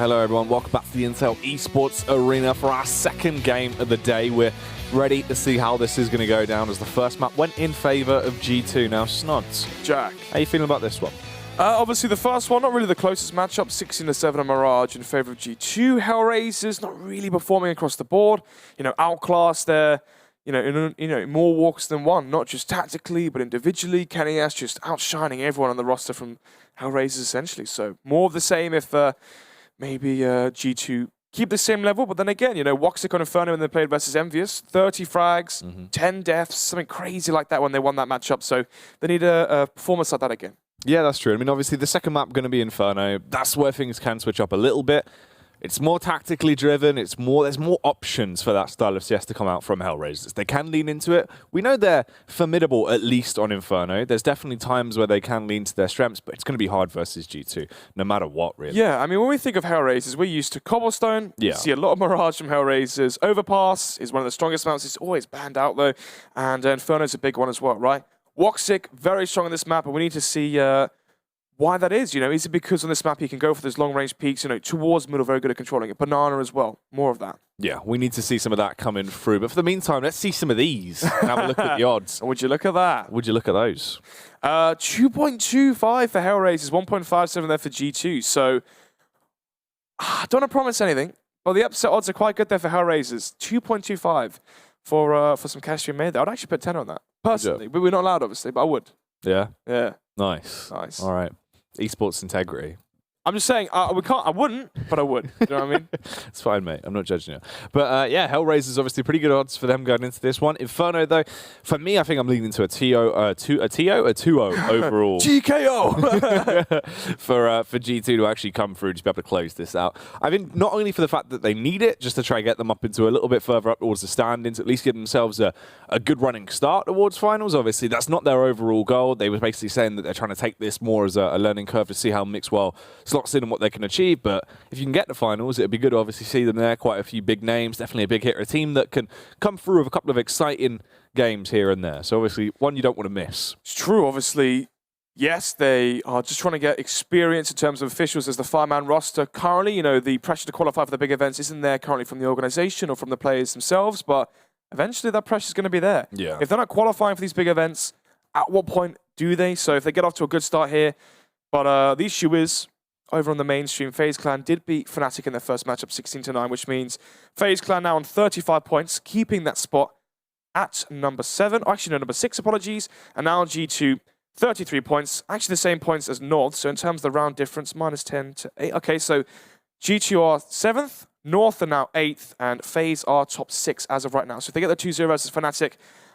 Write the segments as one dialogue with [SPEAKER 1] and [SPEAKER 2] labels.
[SPEAKER 1] Hello everyone, welcome back to the Intel Esports Arena for our second game of the day. We're ready to see how this is going to go down as the first map went in favour of G2. Now, Snods,
[SPEAKER 2] Jack,
[SPEAKER 1] how are you feeling about this one?
[SPEAKER 2] Obviously the first one, not really the closest matchup, 16-7 on Mirage in favour of G2. HellRaisers not really performing across the board. Outclassed there, in more walks than one, not just tactically, but individually. Kenny S just outshining everyone on the roster from HellRaisers essentially. So more of the same if maybe G2 keep the same level, but then again, Woxic on Inferno when they played versus Envious, 30 frags, 10 deaths, something crazy like that when they won that matchup. So they need a performance like that again.
[SPEAKER 1] Yeah, that's true. I mean, obviously, the second map going to be Inferno. That's where things can switch up a little bit. It's more tactically driven. There's more options for that style of CS to come out from HellRaisers. They can lean into it. We know they're formidable, at least on Inferno. There's definitely times where they can lean to their strengths, but it's going to be hard versus G2, no matter what, really.
[SPEAKER 2] Yeah, I mean, when we think of HellRaisers, we're used to Cobblestone. Yeah. You see a lot of Mirage from HellRaisers. Overpass is one of the strongest maps. It's always banned out, though. And Inferno's a big one as well, right? Woxic, very strong on this map, and we need to see why that is. Is it because on this map he can go for those long-range peaks, towards middle, very good at controlling it. Banana as well, more of that.
[SPEAKER 1] Yeah, we need to see some of that coming through. But for the meantime, let's see some of these and have a look at the odds.
[SPEAKER 2] Would you look at that?
[SPEAKER 1] Would you look at those?
[SPEAKER 2] 2.25 for HellRaisers, 1.57 there for G2. So, I don't want to promise anything, but the upset odds are quite good there for HellRaisers. 2.25 for some cash to be made there. I'd actually put 10 on that, personally. But we're not allowed, obviously, but I would.
[SPEAKER 1] Yeah?
[SPEAKER 2] Yeah.
[SPEAKER 1] Nice.
[SPEAKER 2] Nice.
[SPEAKER 1] All right. Esports integrity.
[SPEAKER 2] I'm just saying, I wouldn't, but I would. Do you know what I mean?
[SPEAKER 1] It's fine, mate. I'm not judging you. But yeah, HellRaisers obviously pretty good odds for them going into this one. Inferno, though, for me, I think I'm leaning to a 2-0 overall.
[SPEAKER 2] GKO!
[SPEAKER 1] for G2 to actually come through, just be able to close this out. I think not only for the fact that they need it, just to try and get them up into a little bit further up towards the standings, at least give themselves a good running start towards finals. Obviously, that's not their overall goal. They were basically saying that they're trying to take this more as a learning curve to see how Mixwell slots in and what they can achieve. But if you can get to finals, it'd be good to obviously see them there. Quite a few big names, definitely a big hitter, a team that can come through with a couple of exciting games here and there. So obviously, one you don't want to miss.
[SPEAKER 2] It's true, obviously. Yes, they are just trying to get experience in terms of officials as the five-man roster. Currently, the pressure to qualify for the big events isn't there currently from the organization or from the players themselves, but eventually that pressure is going to be there.
[SPEAKER 1] Yeah.
[SPEAKER 2] If they're not qualifying for these big events, at what point do they? So if they get off to a good start here, but the issue is, over on the mainstream, FaZe Clan did beat Fnatic in their first matchup 16-9, which means FaZe Clan now on 35 points, keeping that spot at number 7. Oh, actually, no, number 6, apologies. And now G2, 33 points. Actually, the same points as North. So in terms of the round difference, minus 10 to 8. Okay, so G2 are 7th, North are now 8th, and FaZe are top 6 as of right now. So if they get the 2-0 versus Fnatic,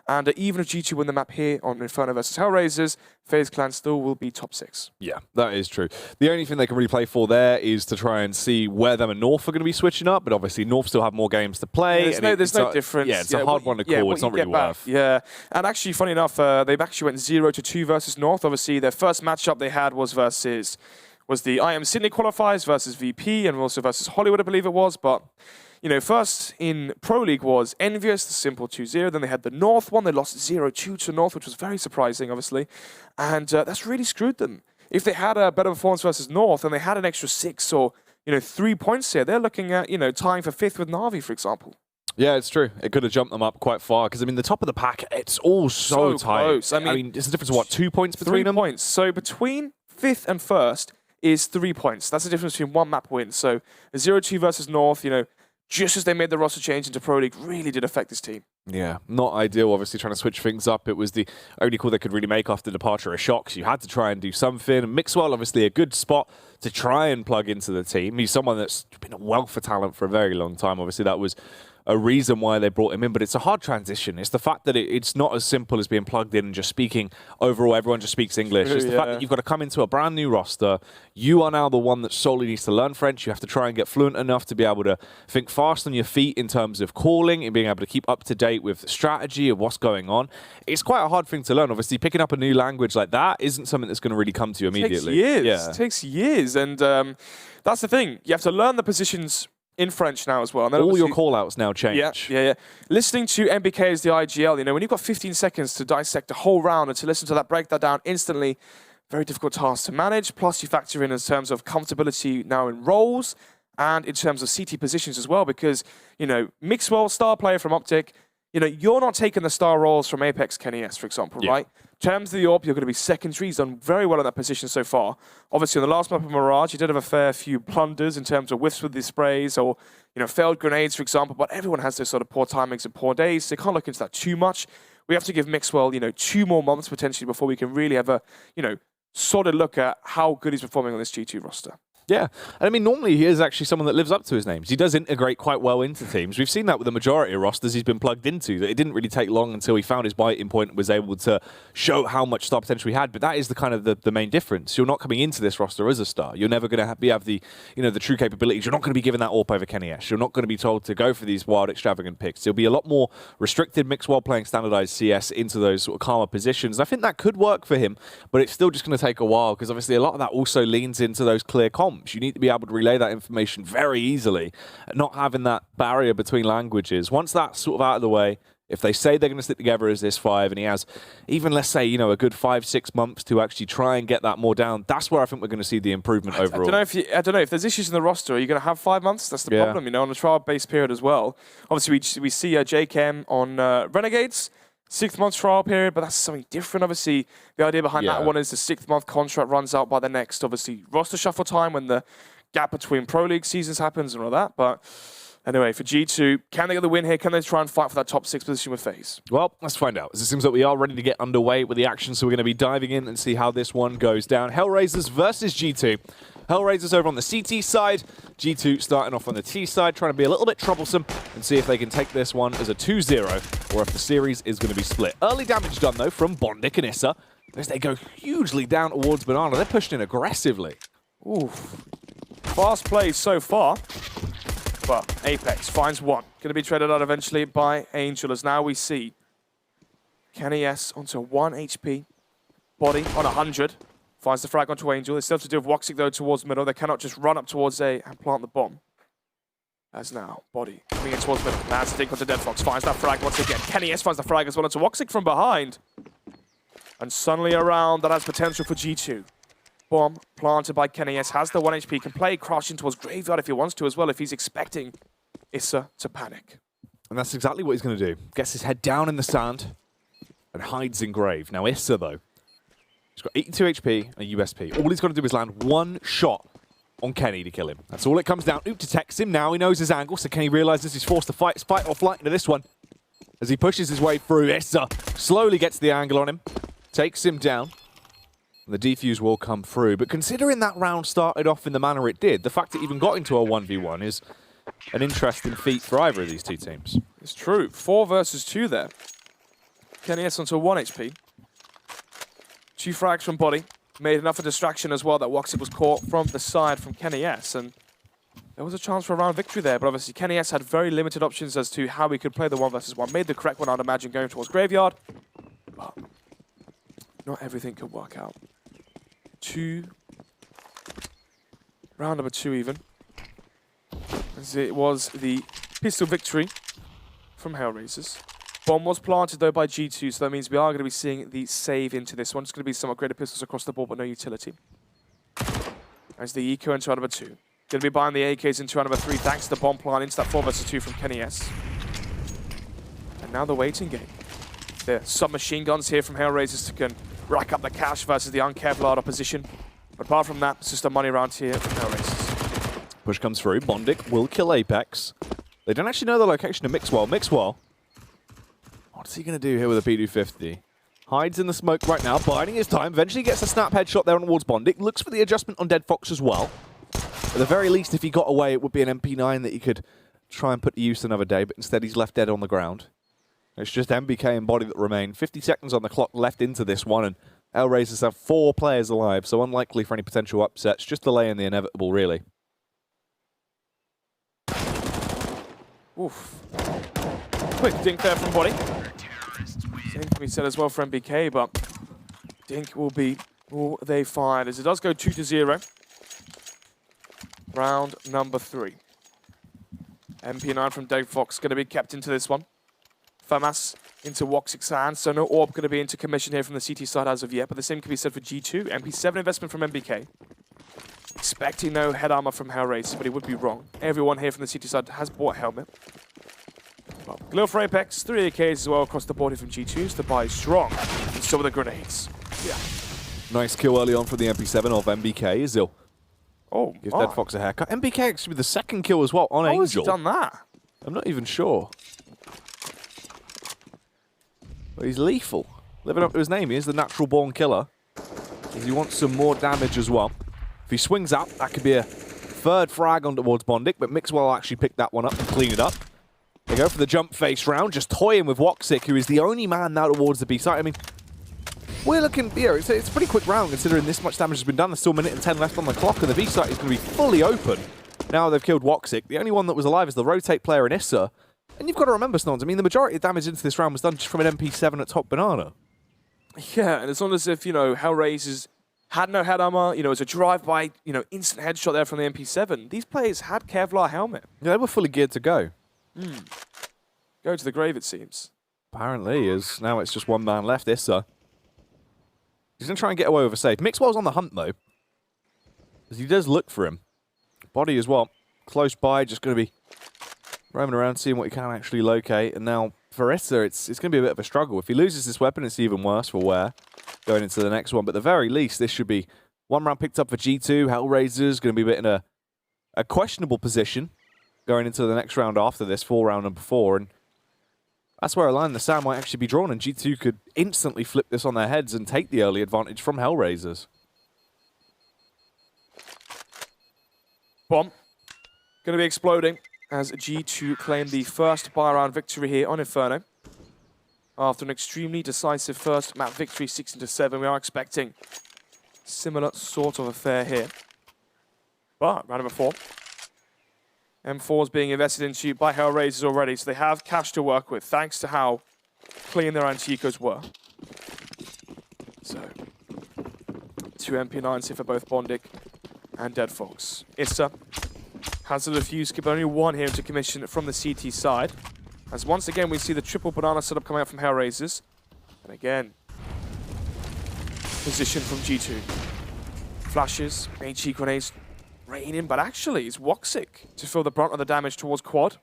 [SPEAKER 2] and even if G2 win the map here on Inferno versus HellRaisers, FaZe Clan still will be top 6.
[SPEAKER 1] Yeah, that is true. The only thing they can really play for there is to try and see where them and North are going to be switching up, but obviously North still have more games to play.
[SPEAKER 2] Yeah, there's no difference.
[SPEAKER 1] Yeah, it's a hard one to call. It's not really worth.
[SPEAKER 2] Yeah, and actually, funny enough, they've actually went 0-2 versus North. Obviously, their first matchup they had was the IM Sydney qualifiers versus VP, and also versus Hollywood, I believe it was, but first in Pro League was Envious, the simple 2-0. Then they had the North one. They lost 0-2 to North, which was very surprising, obviously. And that's really screwed them. If they had a better performance versus North and they had an extra 6 or 3 points here, they're looking at tying for 5th with Na'Vi, for example.
[SPEAKER 1] Yeah, it's true. It could have jumped them up quite far because, the top of the pack, it's all so tight.
[SPEAKER 2] Close.
[SPEAKER 1] I mean, it's a difference of what, 2 points between
[SPEAKER 2] 3
[SPEAKER 1] them?
[SPEAKER 2] points. So between 5th and 1st is 3 points. That's the difference between one map win. So a 0-2 versus North, just as they made the roster change into Pro League, really did affect this team.
[SPEAKER 1] Yeah, not ideal, obviously, trying to switch things up. It was the only call they could really make after the departure of Shocks. You had to try and do something. And Mixwell, obviously, a good spot to try and plug into the team. He's someone that's been a wealth of talent for a very long time. Obviously, that was a reason why they brought him in, but it's a hard transition. It's the fact that it's not as simple as being plugged in and just speaking overall. Everyone just speaks English. It's the fact that you've got to come into a brand new roster. You are now the one that solely needs to learn French. You have to try and get fluent enough to be able to think fast on your feet in terms of calling and being able to keep up to date with strategy of what's going on. It's quite a hard thing to learn. Obviously, picking up a new language like that isn't something that's going to really come to you immediately.
[SPEAKER 2] It takes years. Yeah. It takes years. And that's the thing. You have to learn the positions in French now as well. And then
[SPEAKER 1] all your call-outs now change.
[SPEAKER 2] Yeah. Listening to MBK as the IGL, when you've got 15 seconds to dissect a whole round and to listen to that, break that down instantly, very difficult task to manage. Plus, you factor in terms of comfortability now in roles and in terms of CT positions as well, because, you know, Mixwell, star player from Optic, you know, you're not taking the star roles from Apex Kenny S, for example, right? In terms of the AWP, you're going to be secondary. He's done very well in that position so far. Obviously, on the last map of Mirage, he did have a fair few blunders in terms of whiffs with the sprays or, you know, failed grenades, for example, but everyone has those sort of poor timings and poor days, so you can't look into that too much. We have to give Mixwell, you know, 2 more months potentially before we can really have a, you know, solid look at how good he's performing on this G2 roster.
[SPEAKER 1] Yeah, and I mean, normally he is actually someone that lives up to his names. He does integrate quite well into teams. We've seen that with the majority of rosters he's been plugged into, that it didn't really take long until he found his biting point and was able to show how much star potential he had. But that is the kind of the main difference. You're not coming into this roster as a star. You're never going to have the, you know, the true capabilities. You're not going to be given that AWP over Kenny S. You're not going to be told to go for these wild, extravagant picks. You'll be a lot more restricted mixed while playing standardized CS into those sort of calmer positions. I think that could work for him, but it's still just going to take a while because obviously a lot of that also leans into those clear comps. You need to be able to relay that information very easily, not having that barrier between languages. Once that's sort of out of the way, if they say they're going to stick together as this 5 and he has even, let's say, you know, a good 5-6 months to actually try and get that more down, that's where I think we're going to see the improvement overall.
[SPEAKER 2] I don't know if there's issues in the roster. Are you going to have 5 months? That's the problem, you know, on a trial-based period as well. Obviously, we see JKM on Renegades, 6 months trial period, but that's something different. Obviously, the idea behind that one is the 6th month contract runs out by the next, obviously, roster shuffle time when the gap between Pro League seasons happens and all that. But anyway, for G2, can they get the win here? Can they try and fight for that top 6 position with FaZe?
[SPEAKER 1] Well, let's find out. As it seems like we are ready to get underway with the action, so we're going to be diving in and see how this one goes down. HellRaisers versus G2. HellRaisers over on the CT side. G2 starting off on the T side, trying to be a little bit troublesome and see if they can take this one as a 2-0 or if the series is going to be split. Early damage done, though, from Bondik and Issa as they go hugely down towards Banana. They're pushing in aggressively.
[SPEAKER 2] Oof. Fast play so far, but Apex finds one. Going to be traded out eventually by Angel, as now we see Kenny S onto 1 HP, body on 100, finds the frag onto Angel. They still have to do with Woxic though towards middle. They cannot just run up towards A and plant the bomb. As now, body coming in towards middle. That's the dink onto Deadfox, finds that frag once again. Kenny S finds the frag as well onto Woxic from behind. And suddenly around, that has potential for G2. Bomb planted by Kenny S, has the 1 HP, can play crash in towards Graveyard if he wants to as well, if he's expecting Issa to panic.
[SPEAKER 1] And that's exactly what he's going to do. Gets his head down in the sand and hides in Grave. Now Issa, though, he's got 82 HP and a USP. All he's got to do is land 1 shot on Kenny to kill him. That's all it comes down. Oop detects him. Now he knows his angle, so Kenny realizes he's forced to fight or flight into this one. As he pushes his way through, Issa slowly gets the angle on him, takes him down. The defuse will come through, but considering that round started off in the manner it did, the fact it even got into a 1v1 is an interesting feat for either of these two teams.
[SPEAKER 2] It's true. 4 versus 2 there. Kenny S onto 1 HP. 2 frags from body. Made enough of a distraction as well that Woxic was caught from the side from Kenny S, and there was a chance for a round victory there, but obviously Kenny S had very limited options as to how he could play the 1 versus 1. Made the correct one, I'd imagine, going towards Graveyard, but not everything could work out. Round number 2 even, as it was the pistol victory from HellRaisers. Bomb was planted though by G2, so that means we are going to be seeing the save into this one. It's going to be some upgraded pistols across the board, but no utility. As the eco into round number 2. Going to be buying the AKs into round number 3 thanks to the bomb plant into that 4 versus 2 from Kenny S. And now the waiting game. The submachine guns here from HellRaisers can rack up the cash versus the unkevlar opposition. But apart from that, it's just a money round here from HellRaisers.
[SPEAKER 1] Push comes through. Bondik will kill Apex. They don't actually know the location of Mixwell. Mixwell, what's he going to do here with a P250? Hides in the smoke right now, biding his time. Eventually gets a snap headshot there towards Bondik. Looks for the adjustment on Deadfox as well. At the very least, if he got away, it would be an MP9 that he could try and put to use another day, but instead he's left dead on the ground. It's just MBK and Body that remain. 50 seconds on the clock left into this one, and HellRaisers have 4 players alive, so unlikely for any potential upsets. Just delaying the inevitable, really.
[SPEAKER 2] Oof. Quick dink there from Body. Same can be said as well for MBK, but dink will be all they find, as it does go 2-0. Round number 3. MP9 from Deadfox going to be kept into this one. FAMAS into Woxic's hands, so no AWP going to be into commission here from the CT side as of yet, but the same can be said for G2. MP7 investment from MBK. Expecting no head armor from HellRaisers, but he would be wrong. Everyone here from the CT side has bought a helmet. Well, Glue for Apex, 3 AKs as well across the board here from G2, so the buy is strong. And so are the grenades.
[SPEAKER 1] Yeah. Nice kill early on from the MP7 of MBK. Zil.
[SPEAKER 2] Oh,
[SPEAKER 1] Give Dead Fox a haircut. MBK actually with the second kill as well on Angel.
[SPEAKER 2] How has he done that?
[SPEAKER 1] I'm not even sure. But he's lethal. Living up to his name, he is the natural born killer. He wants some more damage as well. If he swings out, that could be a third frag on towards Bondic, but Mixwell actually picked that one up and clean it up. They go for the jump face round, just toying with Woxic, who is the only man now towards the B site. I mean, we're looking, yeah, it's a pretty quick round considering this much damage has been done. There's still a minute and 10 left on the clock, and the B site is going to be fully open. Now they've killed Woxic. The only one that was alive is the rotate player in Issa. And you've got to remember, Snons, I mean, the majority of damage into this round was done just from an MP7 at top banana.
[SPEAKER 2] Yeah, and it's not as if, HellRaisers had no head armor, it's a drive-by, instant headshot there from the MP7. These players had Kevlar helmet.
[SPEAKER 1] Yeah, they were fully geared to go.
[SPEAKER 2] Go to the grave, it seems.
[SPEAKER 1] Apparently, as now it's just one man left, Issa. He's going to try and get away with a save. Mixwell's on the hunt, though. As he does look for him. Body as well. Close by, just going to be roaming around, seeing what he can actually locate. And now, for Issa, it's going to be a bit of a struggle. If he loses this weapon, it's even worse for Ware going into the next one. But at the very least, this should be one round picked up for G2. HellRaisers going to be a bit in a questionable position going into the next round after this, round number 4. And that's where a line in the sand might actually be drawn, and G2 could instantly flip this on their heads and take the early advantage from HellRaisers.
[SPEAKER 2] Bomb. Going to be exploding as G2 claim the first buy round victory here on Inferno. After an extremely decisive first map victory, 16-7, we are expecting similar sort of affair here. But round number 4. M4 is being invested into by HellRaisers already, so they have cash to work with, thanks to how clean their anti-ecos were. So, 2 MP9s here for both Bondic and Dead Fox. Issa has a defuse kit, but only one here to commission from the CT side. As once again, we see the triple banana setup coming out from HellRaisers. And again, position from G2. Flashes, HE grenades, raining, but actually it's Woxic to feel the brunt of the damage towards quad.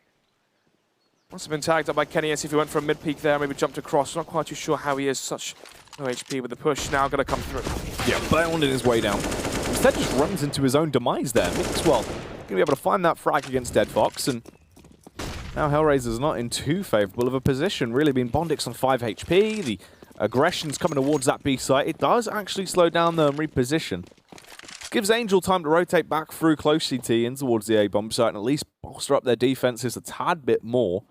[SPEAKER 2] Must have been tagged up by Kenny as if he went for a mid-peak there, maybe jumped across. Not quite too sure how he is such no HP with the push. Now going to come through.
[SPEAKER 1] Yeah, bounding his way down. Instead just runs into his own demise there. Mixwell going to be able to find that frag against Dead Fox, and now HellRaisers not in too favourable of a position. Really being Bondix on 5 HP. The aggression's coming towards that B site. It does actually slow down the reposition. Gives Angel time to rotate back through close CT in towards the A-bomb site and at least bolster up their defenses a tad bit more.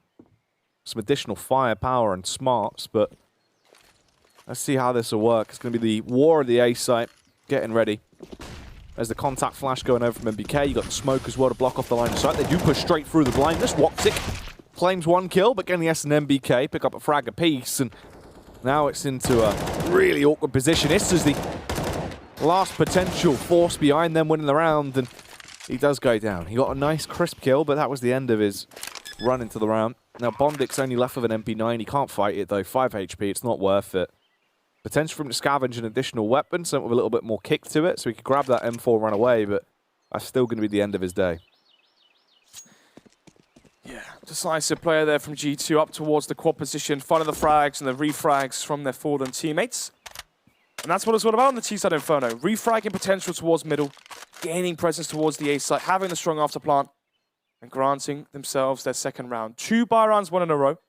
[SPEAKER 1] Some additional firepower and smarts, but let's see how this will work. It's going to be the war of the A site getting ready. There's the contact flash going over from MBK. You got the smoke as well to block off the line of sight. They do push straight through the blindness. Woxic claims 1 kill, but getting the S and MBK pick up a frag apiece, and now it's into a really awkward position. This is the last potential force behind them winning the round, and he does go down. He got a nice crisp kill, but that was the end of his run into the round. Now Bondic's only left with an MP9. He can't fight it though. 5 HP, it's not worth it. Potential for him to scavenge an additional weapon, something with a little bit more kick to it, so he could grab that M4 and run away, but that's still going to be the end of his day.
[SPEAKER 2] Yeah, decisive player there from G2 up towards the quad position, finding the frags and the refrags from their fallen teammates. And that's what it's all about on the T-side Inferno. Refragging potential towards middle, gaining presence towards the A site, having the strong afterplant, and granting themselves their second round. 2 buy rounds, 1 in a row.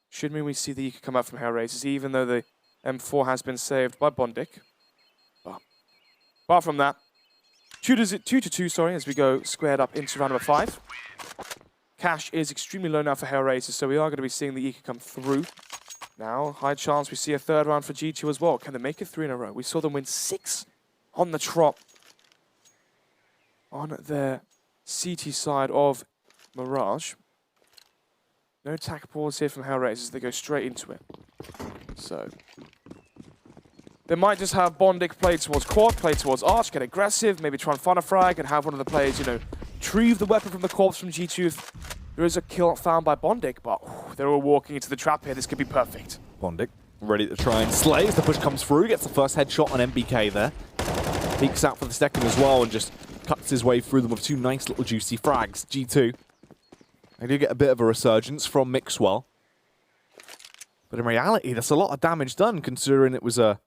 [SPEAKER 2] Should mean we see the Eco come out from HellRaisers, even though the M4 has been saved by Bondic. But apart from that, 2-2, sorry, as we go squared up into round number 5. Cash is extremely low now for HellRaisers, so we are going to be seeing the Eco come through. Now, high chance we see a third round for G2 as well. Can they make it 3 in a row? We saw them win 6 on the trot on their CT side of Mirage. No attack pause here from HellRaisers. They go straight into it. So, they might just have Bondic play towards quad, play towards arch, get aggressive, maybe try and find a frag and have one of the players, retrieve the weapon from the corpse from G2 if there is a kill found by Bondic, but they're all walking into the trap here. This could be perfect.
[SPEAKER 1] Bondic ready to try and slay as the push comes through, gets the first headshot on MBK there. Peeks out for the second as well and just cuts his way through them with 2 nice little juicy frags. G2. They do get a bit of a resurgence from Mixwell. But in reality, that's a lot of damage done, considering it was a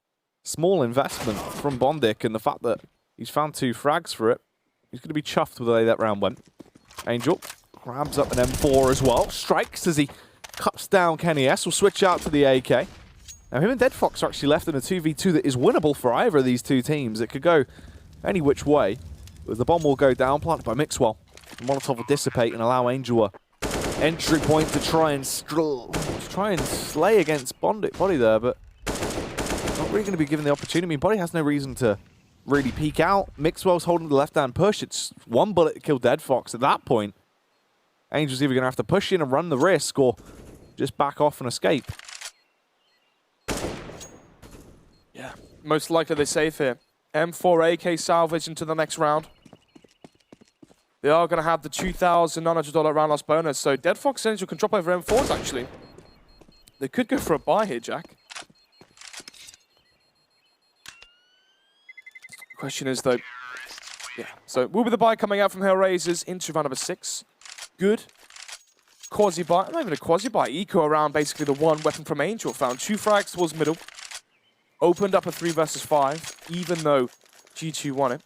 [SPEAKER 1] small investment from Bondic, and the fact that he's found 2 frags for it. He's going to be chuffed with the way that round went. Angel grabs up an M4 as well. Strikes as he cuts down Kenny S. Will switch out to the AK. Now, him and Dead Fox are actually left in a 2v2 that is winnable for either of these two teams. It could go any which way. But the bomb will go down, planted by Mixwell. The Molotov will dissipate and allow Angel a entry point to try and slay against Body there, but not really going to be given the opportunity. I mean, Body has no reason to really peek out. Mixwell's holding the left-hand push. It's 1 bullet to kill Dead Fox. At that point, Angel's either going to have to push in and run the risk or just back off and escape.
[SPEAKER 2] Yeah, most likely they're safe here. M4 AK salvage into the next round. They are going to have the $2,900 round loss bonus, so Dead Fox and Angel can drop over M4s, actually. They could go for a buy here, Jack. Question is, though, yeah, so will be the buy coming out from HellRaisers into round number 6. Good. Quasi-buy, not even a quasi-buy, eco around basically the 1 weapon from Angel. Found 2 frags towards middle. Opened up a 3 versus 5, even though G2 won it.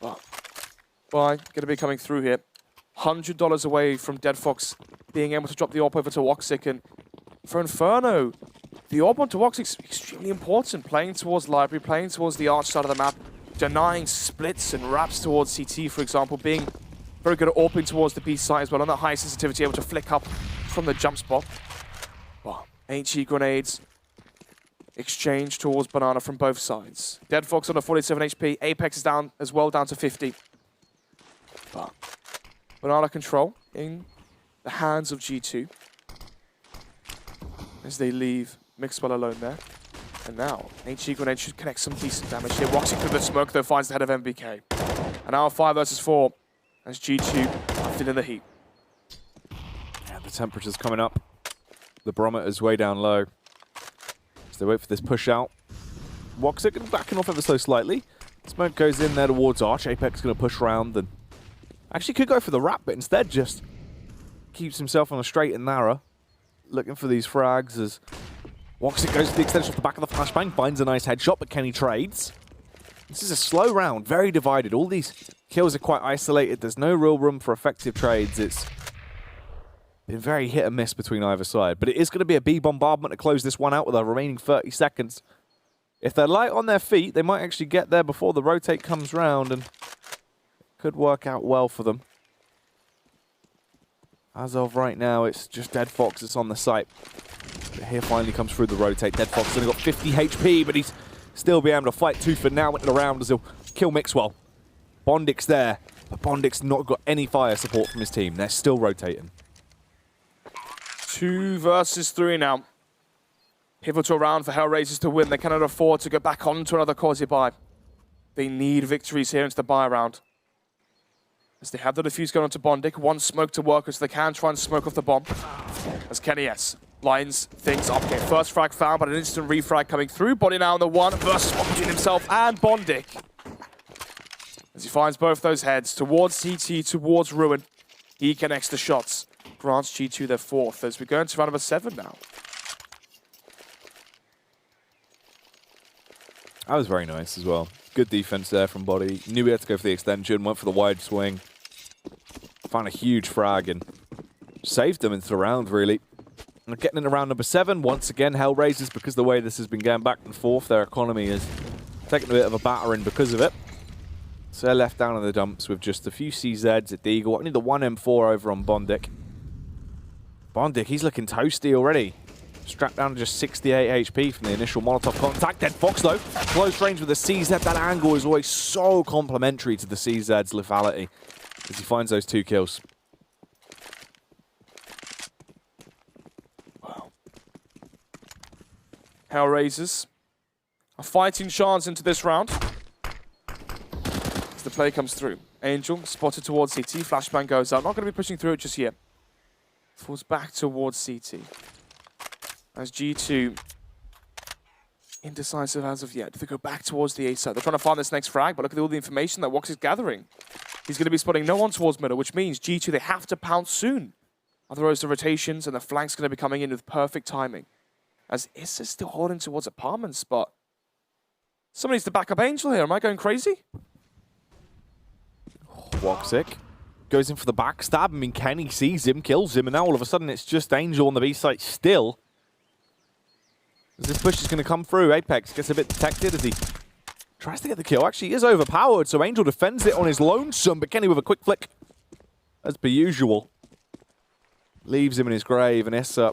[SPEAKER 2] But buy going to be coming through here. $100 away from Dead Fox being able to drop the AWP over to Woxic. And for Inferno, the AWP onto Woxic is extremely important. Playing towards Library, playing towards the arch side of the map, denying splits and wraps towards CT, for example, being very good at AWPing towards the B side as well, on that high sensitivity, able to flick up from the jump spot. Wow. HE grenades exchange towards Banana from both sides. Dead Fox on a 47 HP. Apex is down as well, down to 50. But Banana control in the hands of G2 as they leave Mixwell alone there. And now, HE grenade should connect some decent damage here. Roxy through the smoke, though, finds the head of MBK. And now 5 versus 4 as G2 left in the heat.
[SPEAKER 1] Yeah, the temperature's coming up. The barometer's way down low. So they wait for this push out. Woxic backing off ever so slightly. Smoke goes in there towards Arch. Apex going to push around and actually could go for the wrap, but instead just keeps himself on a straight and narrow. Looking for these frags as Woxic goes to the extension off the back of the flashbang, finds a nice headshot, but Kenny trades. This is a slow round, very divided. All these kills are quite isolated. There's no real room for effective trades. It's been very hit and miss between either side. But it is going to be a B bombardment to close this one out with our remaining 30 seconds. If they're light on their feet, they might actually get there before the rotate comes round, and it could work out well for them. As of right now, it's just Dead Fox that's on the site. But here finally comes through the rotate. Dead Fox has only got 50 HP, but he's still be able to fight tooth and nail into the round as he'll kill Mixwell. Bondic's there, but Bondic's not got any fire support from his team. They're still rotating.
[SPEAKER 2] 2 versus 3 now. Pivotal round for HellRaisers to win. They cannot afford to go back on to another quasi-buy. They need victories here into the buy round. As they have the defuse going on to Bondic. 1 smoke to work, so they can try and smoke off the bomb. As Kenny S lines things up here. First frag found, but an instant refrag coming through. Body now on the 1 versus 1 between himself and Bondic. As he finds both those heads towards CT, towards Ruin. He connects the shots. Grants G2 their 4th as we go into round number 7 now.
[SPEAKER 1] That was very nice as well. Good defense there from Body. Knew he had to go for the extension, went for the wide swing. Found a huge frag and saved them into the round, really. And getting into round number 7, once again, HellRaisers, because the way this has been going back and forth, their economy is taking a bit of a battering because of it. So they're left down in the dumps with just a few CZs at Deagle. Only the 1 M4 over on Bondic. Bondic, he's looking toasty already. Strapped down to just 68 HP from the initial Molotov contact. Dead Fox, though, close range with the CZ. That angle is always so complementary to the CZ's lethality as he finds those 2 kills.
[SPEAKER 2] Wow. HellRaisers a fighting chance into this round as the play comes through. Angel spotted towards CT. Flashbang goes out. Not going to be pushing through it just yet. Falls back towards CT. As G2 indecisive as of yet. They go back towards the A side. They're trying to find this next frag, but look at all the information that Wox is gathering. He's going to be spotting no one towards middle, which means G2, they have to pounce soon. Otherwise, the rotations and the flank's going to be coming in with perfect timing. As Issa's still holding towards apartments, but somebody needs to back up Angel here. Am I going crazy?
[SPEAKER 1] Woxic goes in for the backstab. I mean, Kenny sees him, kills him, and now all of a sudden it's just Angel on the B site still. As this push is going to come through, Apex gets a bit detected as he tries to get the kill. Actually, he is overpowered, so Angel defends it on his lonesome, but Kenny with a quick flick, as per usual, leaves him in his grave, and Issa,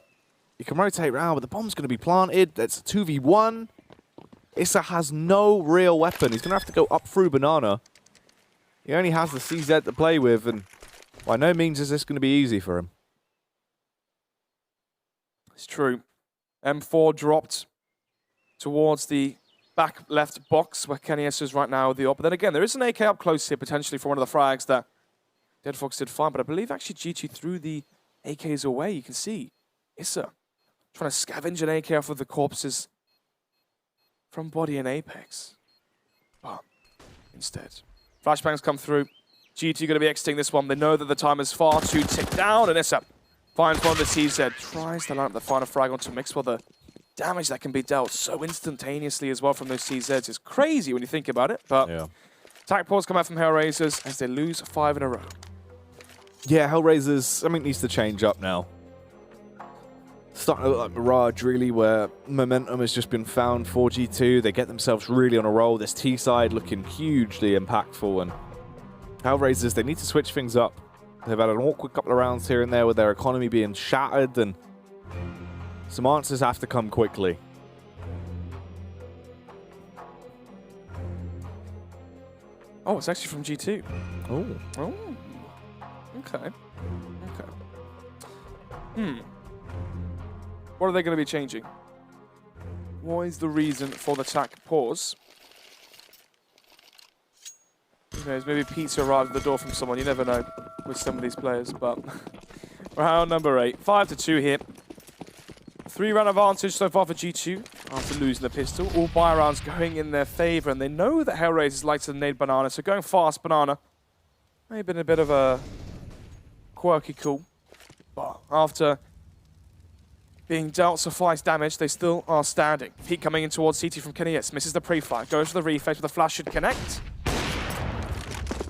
[SPEAKER 1] he can rotate around, but the bomb's going to be planted. That's a 2v1. Issa has no real weapon. He's going to have to go up through Banana. He only has the CZ to play with, and by no means is this going to be easy for him.
[SPEAKER 2] It's true. M4 dropped towards the back left box where Kenny S is right now with the op. But then again, there is an AK up close here potentially for one of the frags that Dead Fox did fine. But I believe actually G2 threw the AKs away. You can see Issa trying to scavenge an AK off of the corpses from Body and Apex. But instead, flashbangs come through. G2 going to be exiting this one. They know that the time is far too ticked down, and Issa finds one of the CZ, tries to line up the final frag onto Mixwell. The damage that can be dealt so instantaneously as well from those CZs is crazy when you think about it. But
[SPEAKER 1] yeah.
[SPEAKER 2] attack pause come out from HellRaisers as they lose 5 in a row.
[SPEAKER 1] Yeah, HellRaisers, something needs to change up now. Starting to look like Mirage, really, where momentum has just been found for G2. They get themselves really on a roll. This T side looking hugely impactful, and HellRaisers, they need to switch things up. They've had an awkward couple of rounds here and there with their economy being shattered, and some answers have to come quickly.
[SPEAKER 2] Oh, it's actually from G2.
[SPEAKER 1] Oh.
[SPEAKER 2] Oh. Okay. Okay. What are they going to be changing? What is the reason for the attack pause? Who knows, maybe pizza arrived at the door from someone. You never know with some of these players, but round number 8. 5-2 here. 3-round advantage so far for G2 after losing the pistol. All buy rounds going in their favor, and they know that HellRaisers like to nade Banana, so going fast, Banana may have been a bit of a quirky call, but after being dealt suffice damage, they still are standing. Peek coming in towards CT from Kenny S. Misses the pre-fire, goes for the reflex, but the flash should connect.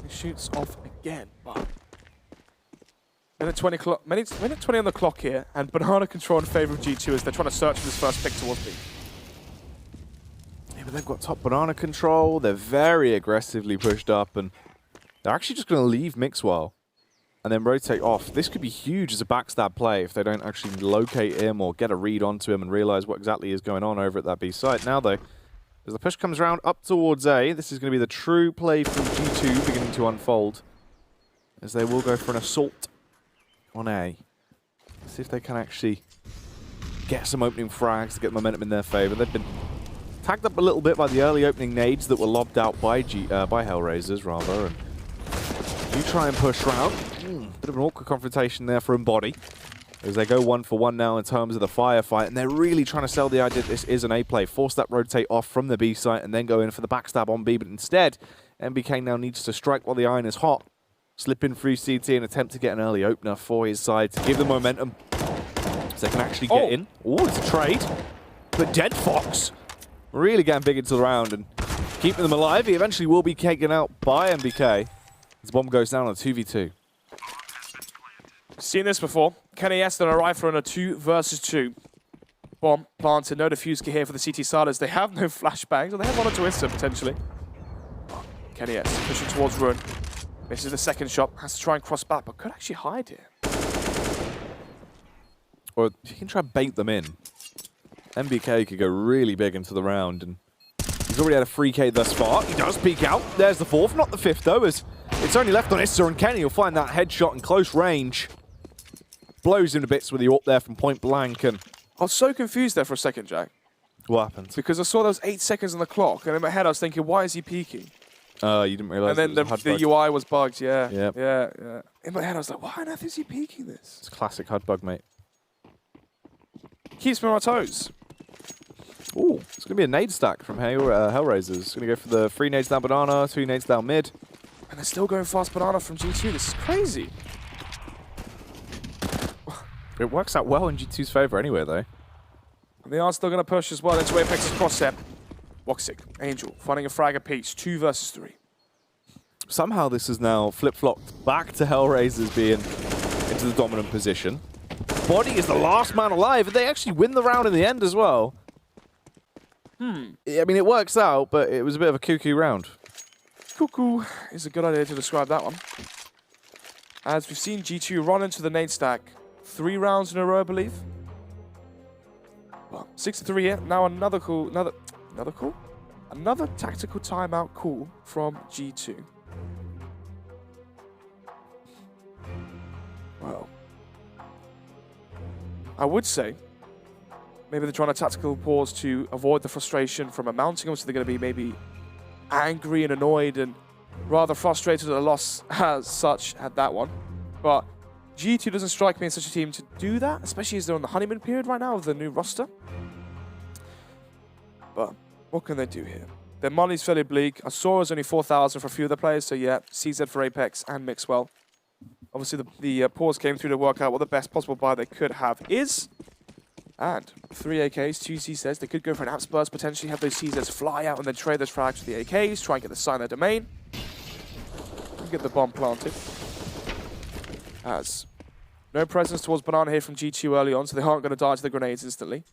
[SPEAKER 2] He shoots off again, but minute 20 on the clock here, and Banana control in favor of G2 as they're trying to search for this first pick towards B.
[SPEAKER 1] Yeah, but they've got top Banana control. They're very aggressively pushed up, and they're actually just going to leave Mixwell and then rotate off. This could be huge as a backstab play if they don't actually locate him or get a read onto him and realize what exactly is going on over at that B site. Now, though, as the push comes around up towards A, this is going to be the true play from G2 beginning to unfold, as they will go for an assault on A. See if they can actually get some opening frags to get momentum in their favor. They've been tagged up a little bit by the early opening nades that were lobbed out by HellRaisers, rather. And you try and push round. Bit of an awkward confrontation there for Embody, as they go 1-for-1 now in terms of the firefight, and they're really trying to sell the idea that this is an A play. Force that rotate off from the B site and then go in for the backstab on B, but instead, MBK now needs to strike while the iron is hot. Slip in through CT and attempt to get an early opener for his side to give them momentum so they can actually get in. Oh, it's a trade. But Dead Fox really getting big into the round and keeping them alive. He eventually will be taken out by MBK as bomb goes down on a 2v2.
[SPEAKER 2] Seen this before. Kenny S on a rifle on a 2 versus 2. Bomb planted, no defuse here for the CT Siders. They have no flashbangs, or they have one or two Issa potentially. Kenny S pushing towards Ruin. Misses the second shot, has to try and cross back, but could actually hide here.
[SPEAKER 1] Or if you can try and bait them in, MBK could go really big into the round, and he's already had a 3K thus far. He does peek out. There's the 4th, not the 5th though, as it's only left on Issa, and Kenny will find that headshot in close range. Blows him to bits with the AWP there from point blank, and
[SPEAKER 2] I was so confused there for a second, Jack.
[SPEAKER 1] What happened?
[SPEAKER 2] Because I saw those 8 seconds on the clock, and in my head I was thinking, why is he peeking?
[SPEAKER 1] You didn't realize.
[SPEAKER 2] And then the UI was bugged, yeah.
[SPEAKER 1] Yep.
[SPEAKER 2] Yeah. In my head I was like, why on earth is he peeking this?
[SPEAKER 1] It's a classic HUD bug, mate.
[SPEAKER 2] Keeps me on our toes.
[SPEAKER 1] Ooh, it's going to be a nade stack from HellRaisers. It's going to go for the 3 nades down banana, 2 nades down mid.
[SPEAKER 2] And they're still going fast banana from G2. This is crazy.
[SPEAKER 1] It works out well in G2's favor anyway, though.
[SPEAKER 2] And they are still going to push as well into Apex's cross-step. Woxic, Angel, finding a frag apiece. 2 versus 3.
[SPEAKER 1] Somehow this is now flip-flopped back to HellRaisers being into the dominant position. Body is the last man alive, and they actually win the round in the end as well. I mean, it works out, but it was a bit of a cuckoo round.
[SPEAKER 2] Cuckoo is a good idea to describe that one. As we've seen G2 run into the nade stack 3 rounds in a row, I believe. Well, 6-3 here. Now another tactical timeout call from G2. Well, I would say maybe they're trying a tactical pause to avoid the frustration from a mounting. So they're going to be maybe angry and annoyed and rather frustrated at the loss as such at that one. But G2 doesn't strike me as such a team to do that, especially as they're on the honeymoon period right now of the new roster. But what can they do here? Their money's fairly bleak. Asora's only 4,000 for a few of the players, so yeah, CZ for Apex and Mixwell. Obviously, the pause came through to work out what the best possible buy they could have is. And 3 AKs, 2 CZs. They could go for an app burst, potentially have those CZs fly out and then trade those frags with the AKs, try and get the sign of their domain. And get the bomb planted. As no presence towards banana here from G2 early on, so they aren't going to die to the grenades instantly.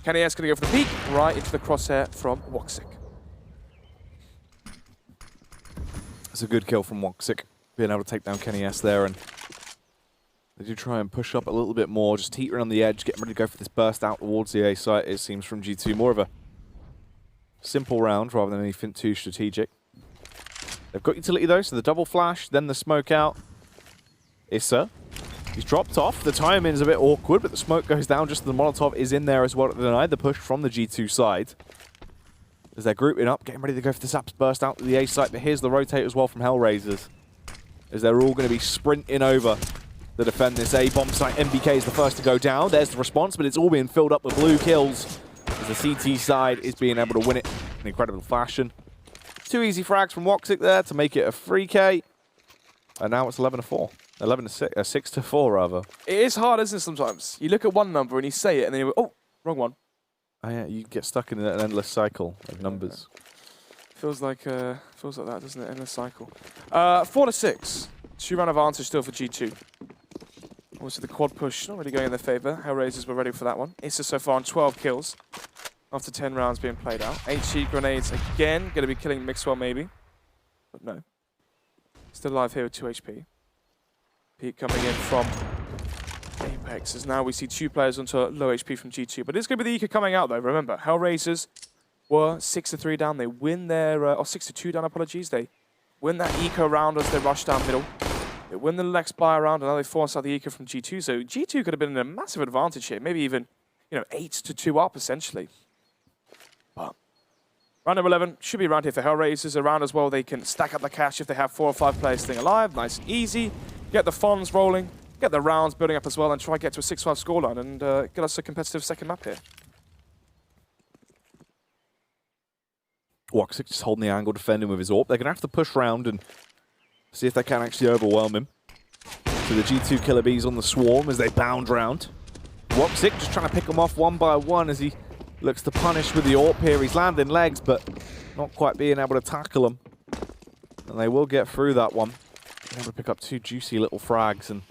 [SPEAKER 2] KennyS going to go for the peek, right into the crosshair from Woxic.
[SPEAKER 1] It's a good kill from Woxic, being able to take down KennyS there, and they do try and push up a little bit more, just teetering on the edge, getting ready to go for this burst out towards the A site, it seems, from G2. More of a simple round rather than anything too strategic. They've got utility though, so the double flash, then the smoke out. Issa, he's dropped off. The timing is a bit awkward, but the smoke goes down just as the Molotov is in there as well to deny the push from the G2 side. As they're grouping up, getting ready to go for the Zaps burst out to the A site, but here's the rotate as well from HellRaisers. As they're all going to be sprinting over to defend this A bomb site. MBK is the first to go down. There's the response, but it's all being filled up with blue kills as the CT side is being able to win it in incredible fashion. 2 easy frags from Woxic there to make it a 3K. And now it's 11-4. 6-4 rather.
[SPEAKER 2] It is hard, isn't it, sometimes? You look at one number and you say it and then you go, oh, wrong one.
[SPEAKER 1] Oh yeah, you get stuck in an endless cycle of numbers.
[SPEAKER 2] Feels like that, doesn't it? Endless cycle. 4-6. 2-round advantage still for G2. Obviously the quad push not really going in their favor. HellRaisers were ready for that one. Issa so far on 12 kills after 10 rounds being played out. HE grenades again, going to be killing Mixwell maybe. But no. Still alive here with 2 HP. Peak coming in from Apex, as now we see 2 players onto low HP from G2. But it's going to be the Eco coming out though, remember. HellRaisers were 6-3 down. They win their, or 6-2 down, apologies. They win that Eco round as they rush down middle. They win the next buy round, and now they force out the Eco from G2. So G2 could have been in a massive advantage here. Maybe even, 8-2 up, essentially. But round number 11 should be around here for HellRaisers. Around as well, they can stack up the cash if they have 4 or 5 players staying alive. Nice and easy. Get the funds rolling, get the rounds building up as well, and try to get to a 6-5 scoreline and get us a competitive second map here.
[SPEAKER 1] Woxic just holding the angle, defending with his AWP. They're going to have to push round and see if they can actually overwhelm him. So the G2 killer bees on the swarm as they bound round. Woxic just trying to pick them off one by one as he looks to punish with the AWP here. He's landing legs, but not quite being able to tackle them. And they will get through that one. Able to pick up 2 juicy little frags, and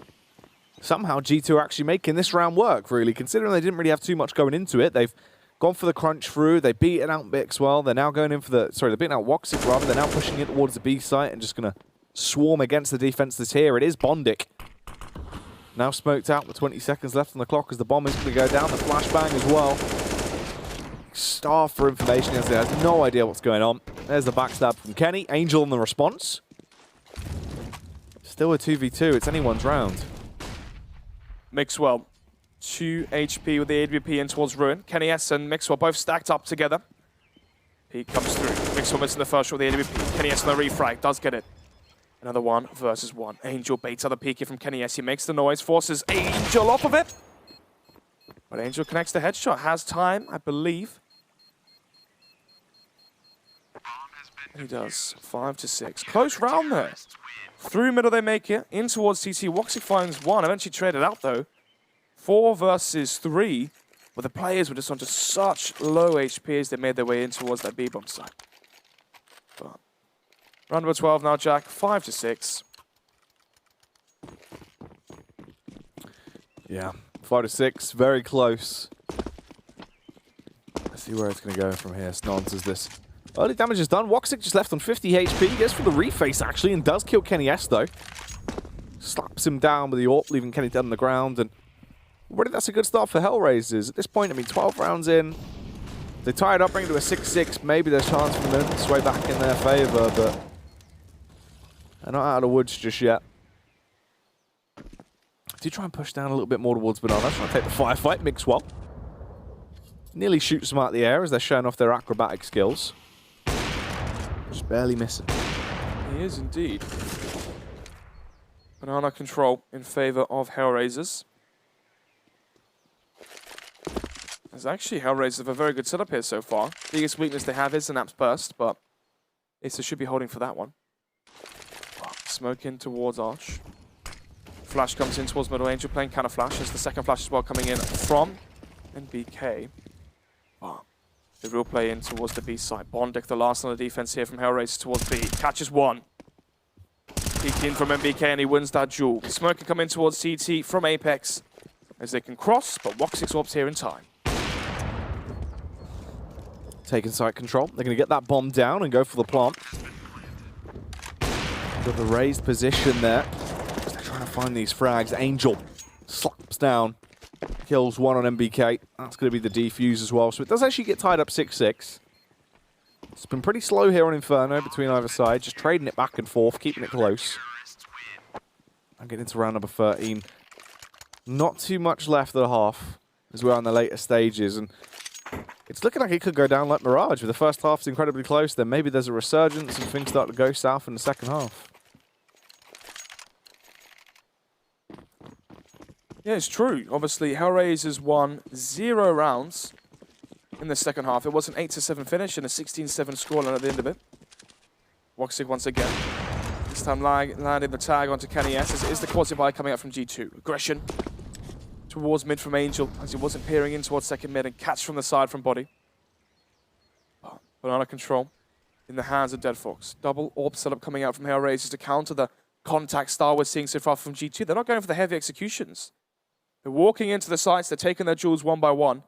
[SPEAKER 1] somehow G2 are actually making this round work, really, considering they didn't really have too much going into it. They've gone for the crunch through, they've beaten out Mixwell, they're now going in for the, they're beating out Woxic rather, they're now pushing it towards the B site and just going to swarm against the defense that's here. It is Bondic. Now smoked out with 20 seconds left on the clock as the bomb is going to go down, the flashbang as well. Starved for information as they have no idea what's going on. There's the backstab from Kenny, Angel on the response. Still a 2v2, it's anyone's round.
[SPEAKER 2] Mixwell, 2 HP with the AWP in towards Ruin. KennyS and Mixwell both stacked up together. He comes through. Mixwell missing the first shot with the AWP. KennyS on the refrag, does get it. Another 1 versus 1. Angel baits out the peek here from KennyS. He makes the noise, forces Angel off of it. But Angel connects the headshot, has time, I believe. He does. 5-6. Close round there. Through middle they make it. In towards CT. Woxic finds one. Eventually traded out though. 4 versus 3. But the players were just onto such low HP as they made their way in towards that B-bomb site. But round number 12 now, Jack. 5-6.
[SPEAKER 1] Yeah, 5-6. Very close. Let's see where it's going to go from here. Snons is this. Early damage is done. Woxic just left on 50 HP. He goes for the reface, actually, and does kill Kenny S, though. Slaps him down with the AWP, leaving Kenny dead on the ground. And already that's a good start for HellRaisers. At this point, I mean, 12 rounds in. They tie it up, bring it to a 6-6. Maybe there's a chance for them to sway back in their favor, but they're not out of the woods just yet. Do try and push down a little bit more towards Banana. Trying to take the firefight. Mixwell nearly shoots them out of the air as they're showing off their acrobatic skills. Just barely missing.
[SPEAKER 2] He is indeed. Banana control in favor of HellRaisers. As actually, HellRaisers have a very good setup here so far. Biggest weakness they have is an Apps burst, but Acer should be holding for that one. Smoke in towards Arch. Flash comes in towards middle. Angel playing counter flash. There's the second flash as well coming in from NBK. The real play in towards the B side. Bondic, the last on the defense here from HellRaisers towards B. Catches one. Peeked in from NBK and he wins that duel. Smoke can come in towards CT from Apex as they can cross, but Woxic's orbs here in time.
[SPEAKER 1] Taking site control. They're going to get that bomb down and go for the plant. Got the raised position there. They're trying to find these frags. Angel slaps down. Kills one on MBK. That's going to be the defuse as well. So it does actually get tied up 6-6. It's been pretty slow here on Inferno between either side. Just trading it back and forth, keeping it close. I'm getting into round number 13. Not too much left at the half as we're on the later stages. And it's looking like it could go down like Mirage. With the first half's incredibly close, then maybe there's a resurgence and things start to go south in the second half.
[SPEAKER 2] Yeah, it's true. Obviously, HellRaisers won 0 rounds in the second half. It was an 8-7 finish and a 16-7 scoreline at the end of it. Woxic once again. This time landing the tag onto Kenny S as it is the quality buy coming up from G2. Aggression towards mid from Angel as he wasn't peering in towards second mid and catch from the side from Body. Banana control in the hands of Dead Fox. Double AWP setup coming out from HellRaisers to counter the contact style we're seeing so far from G2. They're not going for the heavy executions. They're walking into the sites, they're taking their jewels one by one.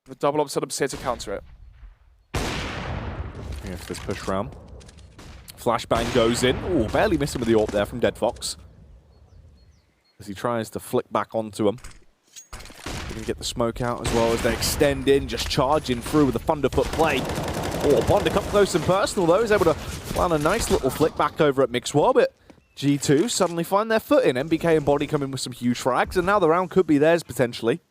[SPEAKER 2] The double up setup's here to counter it.
[SPEAKER 1] If this push round. Flashbang goes in. Ooh, barely missing with the AWP there from Dead Fox. As he tries to flick back onto him. They're going to get the smoke out as well as they extend in, just charging through with a Thunderfoot play. Oh, Bondic up close and personal though. He's able to plan a nice little flick back over at Mixwell, but G2 suddenly find their foot in. MBK and Body come in with some huge frags, and now the round could be theirs potentially.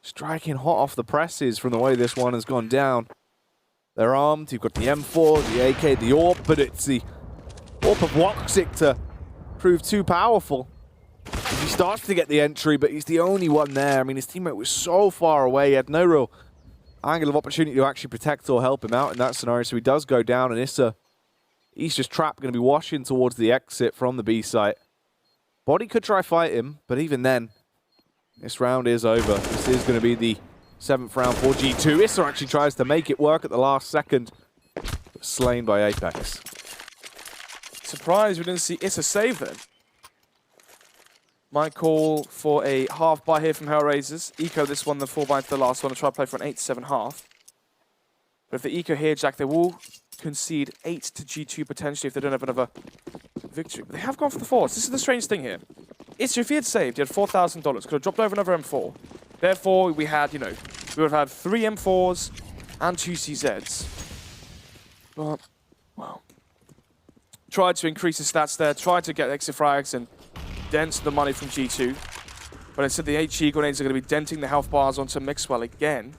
[SPEAKER 1] Striking hot off the presses from the way this one has gone down. They're armed. You've got the M4, the AK, the AWP, but it's the AWP of Woxic to prove too powerful. He starts to get the entry, but he's the only one there. I mean, his teammate was so far away. He had no real angle of opportunity to actually protect or help him out in that scenario, so he does go down, and Issa, he's just trapped, going to be washing towards the exit from the B site. Body could try fight him, but even then, this round is over. This is going to be the 7th round for G2. Issa actually tries to make it work at the last second, but slain by Apex.
[SPEAKER 2] Surprised we didn't see Issa save then. Might call for a half buy here from HellRaisers. Eco this one, the 4 buy to the last one, to try to play for an 8-7 half. But if the Eco here, Jack, they will concede 8 to G2 potentially if they don't have another victory. But they have gone for the 4s. This is the strange thing here. Issa, if he had saved, he had $4,000. Could have dropped over another M4. Therefore, we had, we would have had 3 M4s and 2 CZs. But, well, tried to increase his stats there, tried to get extra frags and dent the money from G2. But instead, the HE grenades are going to be denting the health bars onto Mixwell again.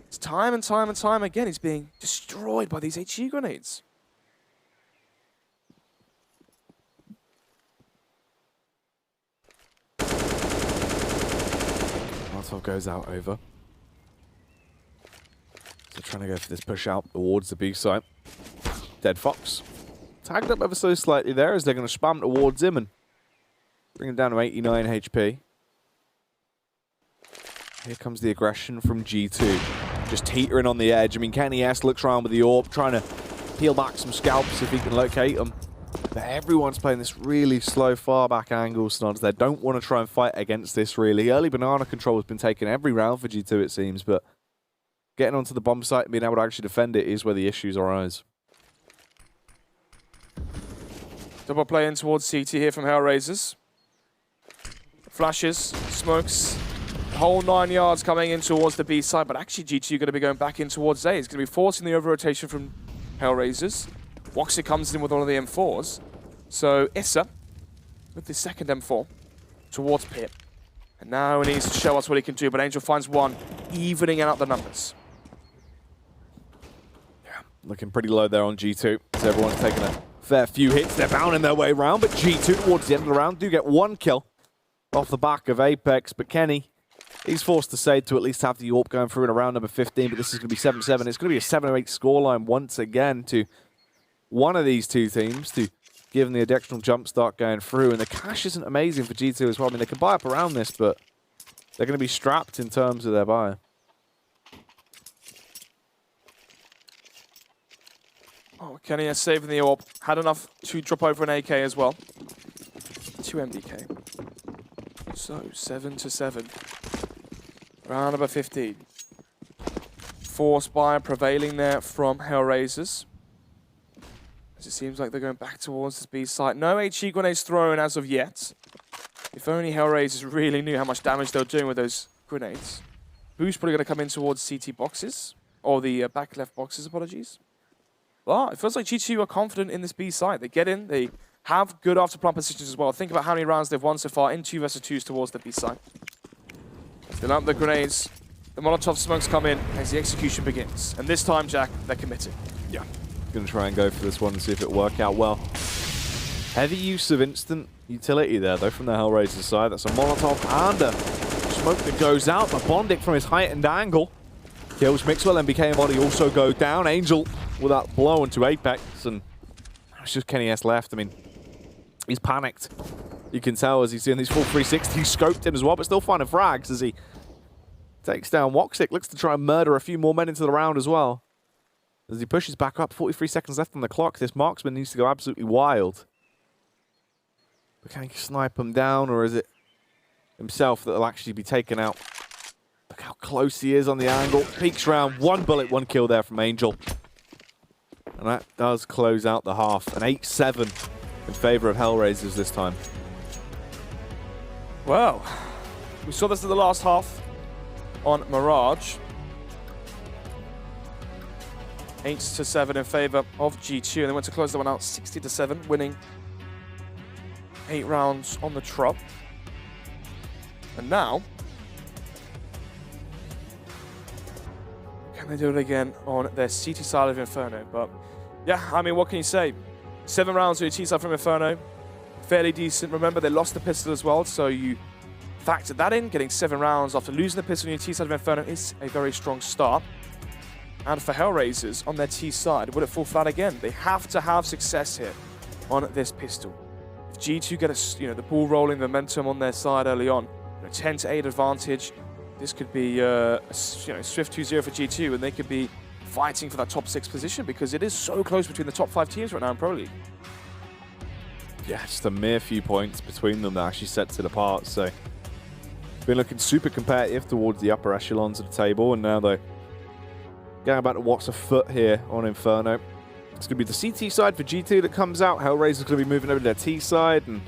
[SPEAKER 2] It's time and time and time again, he's being destroyed by these HE grenades.
[SPEAKER 1] Molotov goes out over. So trying to go for this push out towards the B site. Dead Fox. Tagged up ever so slightly there as they're going to spam towards him and bring him down to 89 HP. Here comes the aggression from G2. Just teetering on the edge. I mean, Kenny S looks around with the AWP, trying to peel back some scalps if he can locate them. But everyone's playing this really slow, far back angle stance. They don't want to try and fight against this, really. Early banana control has been taken every round for G2, it seems, but getting onto the bomb site and being able to actually defend it is where the issues arise.
[SPEAKER 2] Double play in towards CT here from HellRaisers. Flashes, smokes, the whole 9 yards coming in towards the B side, but actually G2 going to be going back in towards A. He's going to be forcing the over-rotation from HellRaisers. Woxer comes in with one of the M4s. So Issa with the second M4 towards Pit. And now he needs to show us what he can do, but Angel finds one, evening out the numbers.
[SPEAKER 1] Yeah, looking pretty low there on G2. So everyone's taking a fair few hits. They're bounding their way around, but G2 towards the end of the round do get one kill off the back of Apex. But Kenny, he's forced to say to at least have the AWP going through in around number 15, but this is going to be 7-7. It's going to be a 7-8 scoreline once again to one of these two teams to give them the additional jump start going through. And the cash isn't amazing for G2 as well. I mean, they can buy up around this, but they're going to be strapped in terms of their buy.
[SPEAKER 2] Oh, Kenny is saving the AWP. Had enough to drop over an AK as well. 2 MDK. So, 7-7. Round number 15. Forced by prevailing there from HellRaisers. As it seems like they're going back towards this B site. No HE grenades thrown as of yet. If only HellRaisers really knew how much damage they were doing with those grenades. Boo's probably going to come in towards CT boxes. Or the back left boxes, apologies. Well, it feels like G2 are confident in this B site. They get in, they have good after plant positions as well. Think about how many rounds they've won so far in 2 versus 2s towards the B site. They lamp the grenades, the Molotov smokes come in as the execution begins. And this time, Jack, they're committed.
[SPEAKER 1] Yeah. Going to try and go for this one and see if it work out well. Heavy use of instant utility there, though, from the HellRaisers side. That's a Molotov and a smoke that goes out, but Bondic from his heightened angle kills Mixwell, and BK and Body also go down. Angel with that blow into Apex, and it's just Kenny S left. I mean, he's panicked. You can tell as he's doing these full 360s, scoped in as well, but still finding frags as he takes down Woxic. Looks to try and murder a few more men into the round as well. As he pushes back up, 43 seconds left on the clock. This marksman needs to go absolutely wild. But can he snipe him down, or is it himself that will actually be taken out? Look how close he is on the angle. Peaks round, 1 bullet, 1 kill there from Angel. And that does close out the half. An 8-7 in favor of HellRaisers this time.
[SPEAKER 2] Well, we saw this in the last half on Mirage. 8-7 in favor of G2, and they went to close that one out 60-7, winning 8 rounds on the trot. And now, can they do it again on their CT side of Inferno? But yeah, I mean, what can you say? 7 rounds on your T side from Inferno, fairly decent. Remember, they lost the pistol as well, so you factor that in. Getting 7 rounds after losing the pistol on your T side of Inferno is a very strong start. And for HellRaisers on their T side, would it fall flat again? They have to have success here on this pistol. If G2 get the ball rolling, momentum on their side early on, 10-8 advantage, this could be a swift 2-0 for G2, and they could be fighting for that top 6 position because it is so close between the top 5 teams right now in Pro League.
[SPEAKER 1] Yeah, just a mere few points between them that actually sets it apart. So, been looking super competitive towards the upper echelons of the table, and now they're going back to what's a foot here on Inferno. It's going to be the CT side for G2 that comes out. HellRaisers going to be moving over to their T side, and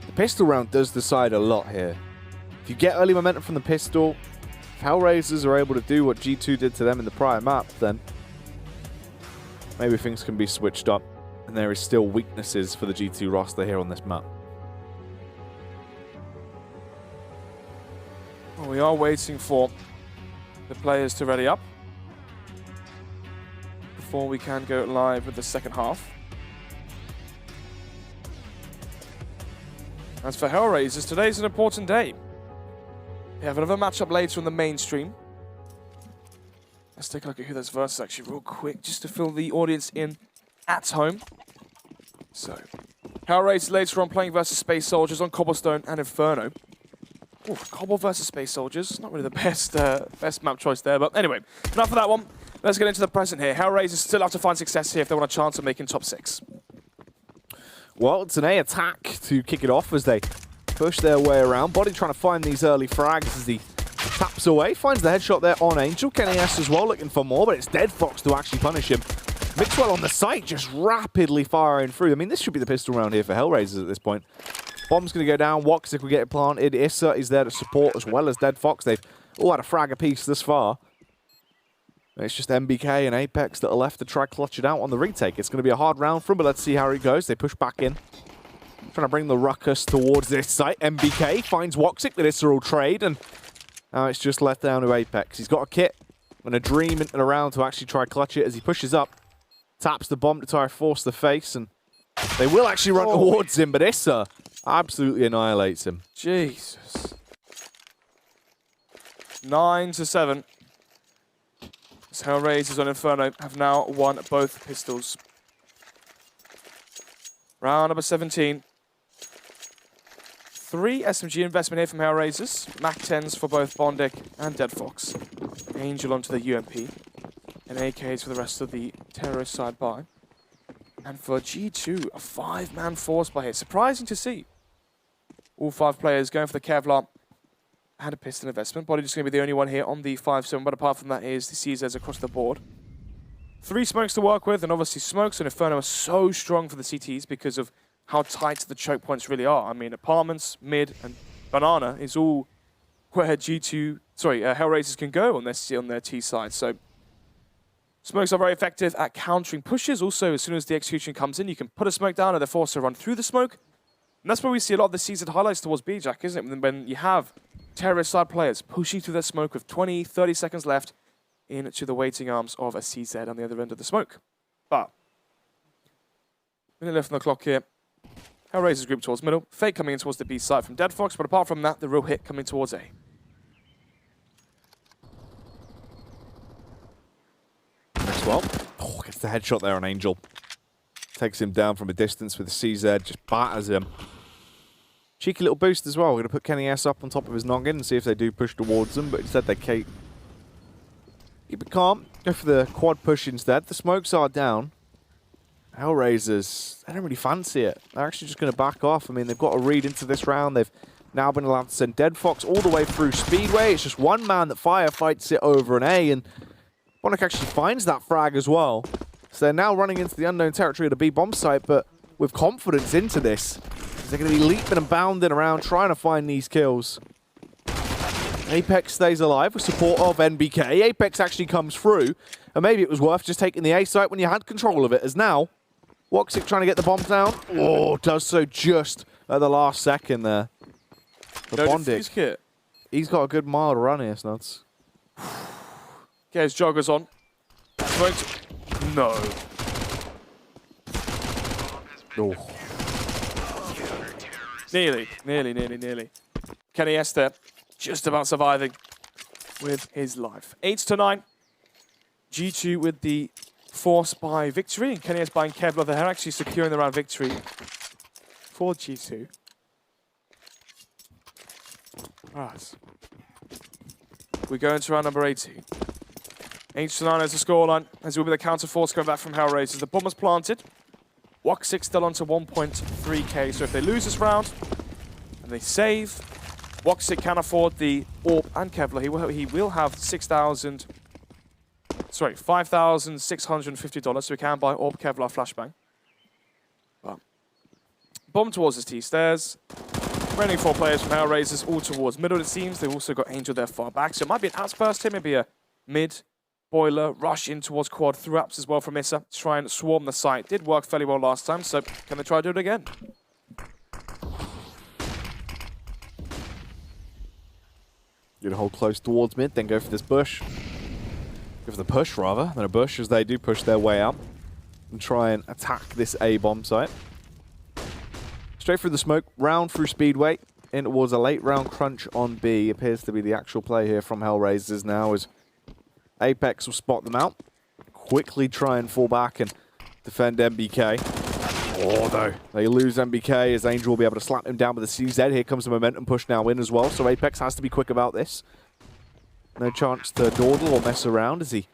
[SPEAKER 1] the pistol round does decide a lot here. If you get early momentum from the pistol, if HellRaisers are able to do what G2 did to them in the prior map, then maybe things can be switched up, and there is still weaknesses for the G2 roster here on this map.
[SPEAKER 2] Well, we are waiting for the players to ready up before we can go live with the second half. As for HellRaisers, today's an important day. We have another matchup later on the mainstream. Let's take a look at who those versus actually real quick, just to fill the audience in at home. So, HellRaisers later on playing versus Space Soldiers on Cobblestone and Inferno. Ooh, Cobble versus Space Soldiers, not really the best map choice there, but anyway, enough of that one. Let's get into the present here. HellRaisers still have to find success here if they want a chance of making top 6.
[SPEAKER 1] Well, it's an A attack to kick it off as they push their way around. Body trying to find these early frags as he taps away. Finds the headshot there on Angel. Kenny S as well looking for more, but it's Dead Fox to actually punish him. Mixwell on the site just rapidly firing through. I mean, this should be the pistol round here for HellRaisers at this point. Bomb's going to go down. Woxic will get it planted. Issa is there to support as well as Dead Fox. They've all had a frag apiece this far. It's just MBK and Apex that are left to try clutch it out on the retake. It's going to be a hard round for him, but let's see how it goes. They push back in. Trying to bring the ruckus towards this site. MBK finds Woxic, that Issa will trade, and now it's just left down to Apex. He's got a kit and a dream and around to actually try clutch it as he pushes up. Taps the bomb to try to force the face, and they will actually run towards him, but Issa absolutely annihilates him.
[SPEAKER 2] Jesus. 9-7. As HellRaisers on Inferno have now won both pistols. Round number 17. 3 SMG investment here from HellRaisers. Mac 10s for both Bondic and Dead Fox. Angel onto the UMP. And AKs for the rest of the terrorist side by. And for G2, a 5-man force by here. Surprising to see. All 5 players going for the Kevlar and a pistol investment. Body just going to be the only one here on the 5-7, but apart from that is the CZs across the board. 3 smokes to work with, and obviously smokes and Inferno are so strong for the CTs because of how tight the choke points really are. I mean, apartments, mid, and banana is all where HellRaisers can go on their T side. So smokes are very effective at countering pushes. Also, as soon as the execution comes in, you can put a smoke down and they're forced to run through the smoke. And that's where we see a lot of the CZ highlights towards B-Jack, isn't it? When you have terrorist side players pushing through their smoke with 20, 30 seconds left into the waiting arms of a CZ on the other end of the smoke. But, minute left on the clock here. HellRaisers group towards middle. Fake coming in towards the B side from Dead Fox, but apart from that, the real hit coming towards A.
[SPEAKER 1] Well, gets the headshot there on Angel. Takes him down from a distance with the CZ, just batters him. Cheeky little boost as well. We're going to put Kenny S up on top of his noggin and see if they do push towards him, but instead they keep it calm. Go for the quad push instead. The smokes are down. HellRaisers, they don't really fancy it. They're actually just going to back off. I mean, they've got a read into this round. They've now been allowed to send Dead Fox all the way through Speedway. It's just one man that firefights it over an A, and Bondic actually finds that frag as well. So they're now running into the unknown territory of the B bomb site, but with confidence into this. They're going to be leaping and bounding around, trying to find these kills. Apex stays alive with support of NBK. Apex actually comes through, and maybe it was worth just taking the A site when you had control of it, as now Woxic trying to get the bombs down. Oh, does so just at the last second there. The Bondic,
[SPEAKER 2] kit.
[SPEAKER 1] He's got a good mild run here, Snuds.
[SPEAKER 2] Okay, his joggers on. No.
[SPEAKER 1] Oh.
[SPEAKER 2] Nearly. Kenny Esther just about surviving with his life. 8-9. G2 with the force by victory, and Kenny S buying Kevlar. They're actually securing the round victory for G2. Right. We go into round number 18. 8-9 as the scoreline, as will be the counter force coming back from HellRaisers. The bomb was planted. Woxic still onto 1.3k, so if they lose this round and they save, Woxic can afford the AWP and Kevlar. He will have $5,650, so he can buy AWP, Kevlar, Flashbang. But bomb towards his T-stairs. Remaining 4 players from HellRaisers all towards middle, it seems. They've also got Angel there far back, so it might be an outburst here, maybe a mid boiler rush in towards quad through apps as well from Issa to try and swarm the site. Did work fairly well last time, so can they try to do it again?
[SPEAKER 1] Get a hold close towards mid, then go for this bush. Go for the push, rather, than a bush, as they do push their way out and try and attack this A bomb site. Straight through the smoke, round through Speedway, in towards a late round crunch on B. Appears to be the actual play here from HellRaisers now, as Apex will spot them out. Quickly try and fall back and defend MBK. Oh, no. They lose MBK as Angel will be able to slap him down with the CZ. Here comes the momentum push now in as well, so Apex has to be quick about this. No chance to dawdle or mess around as he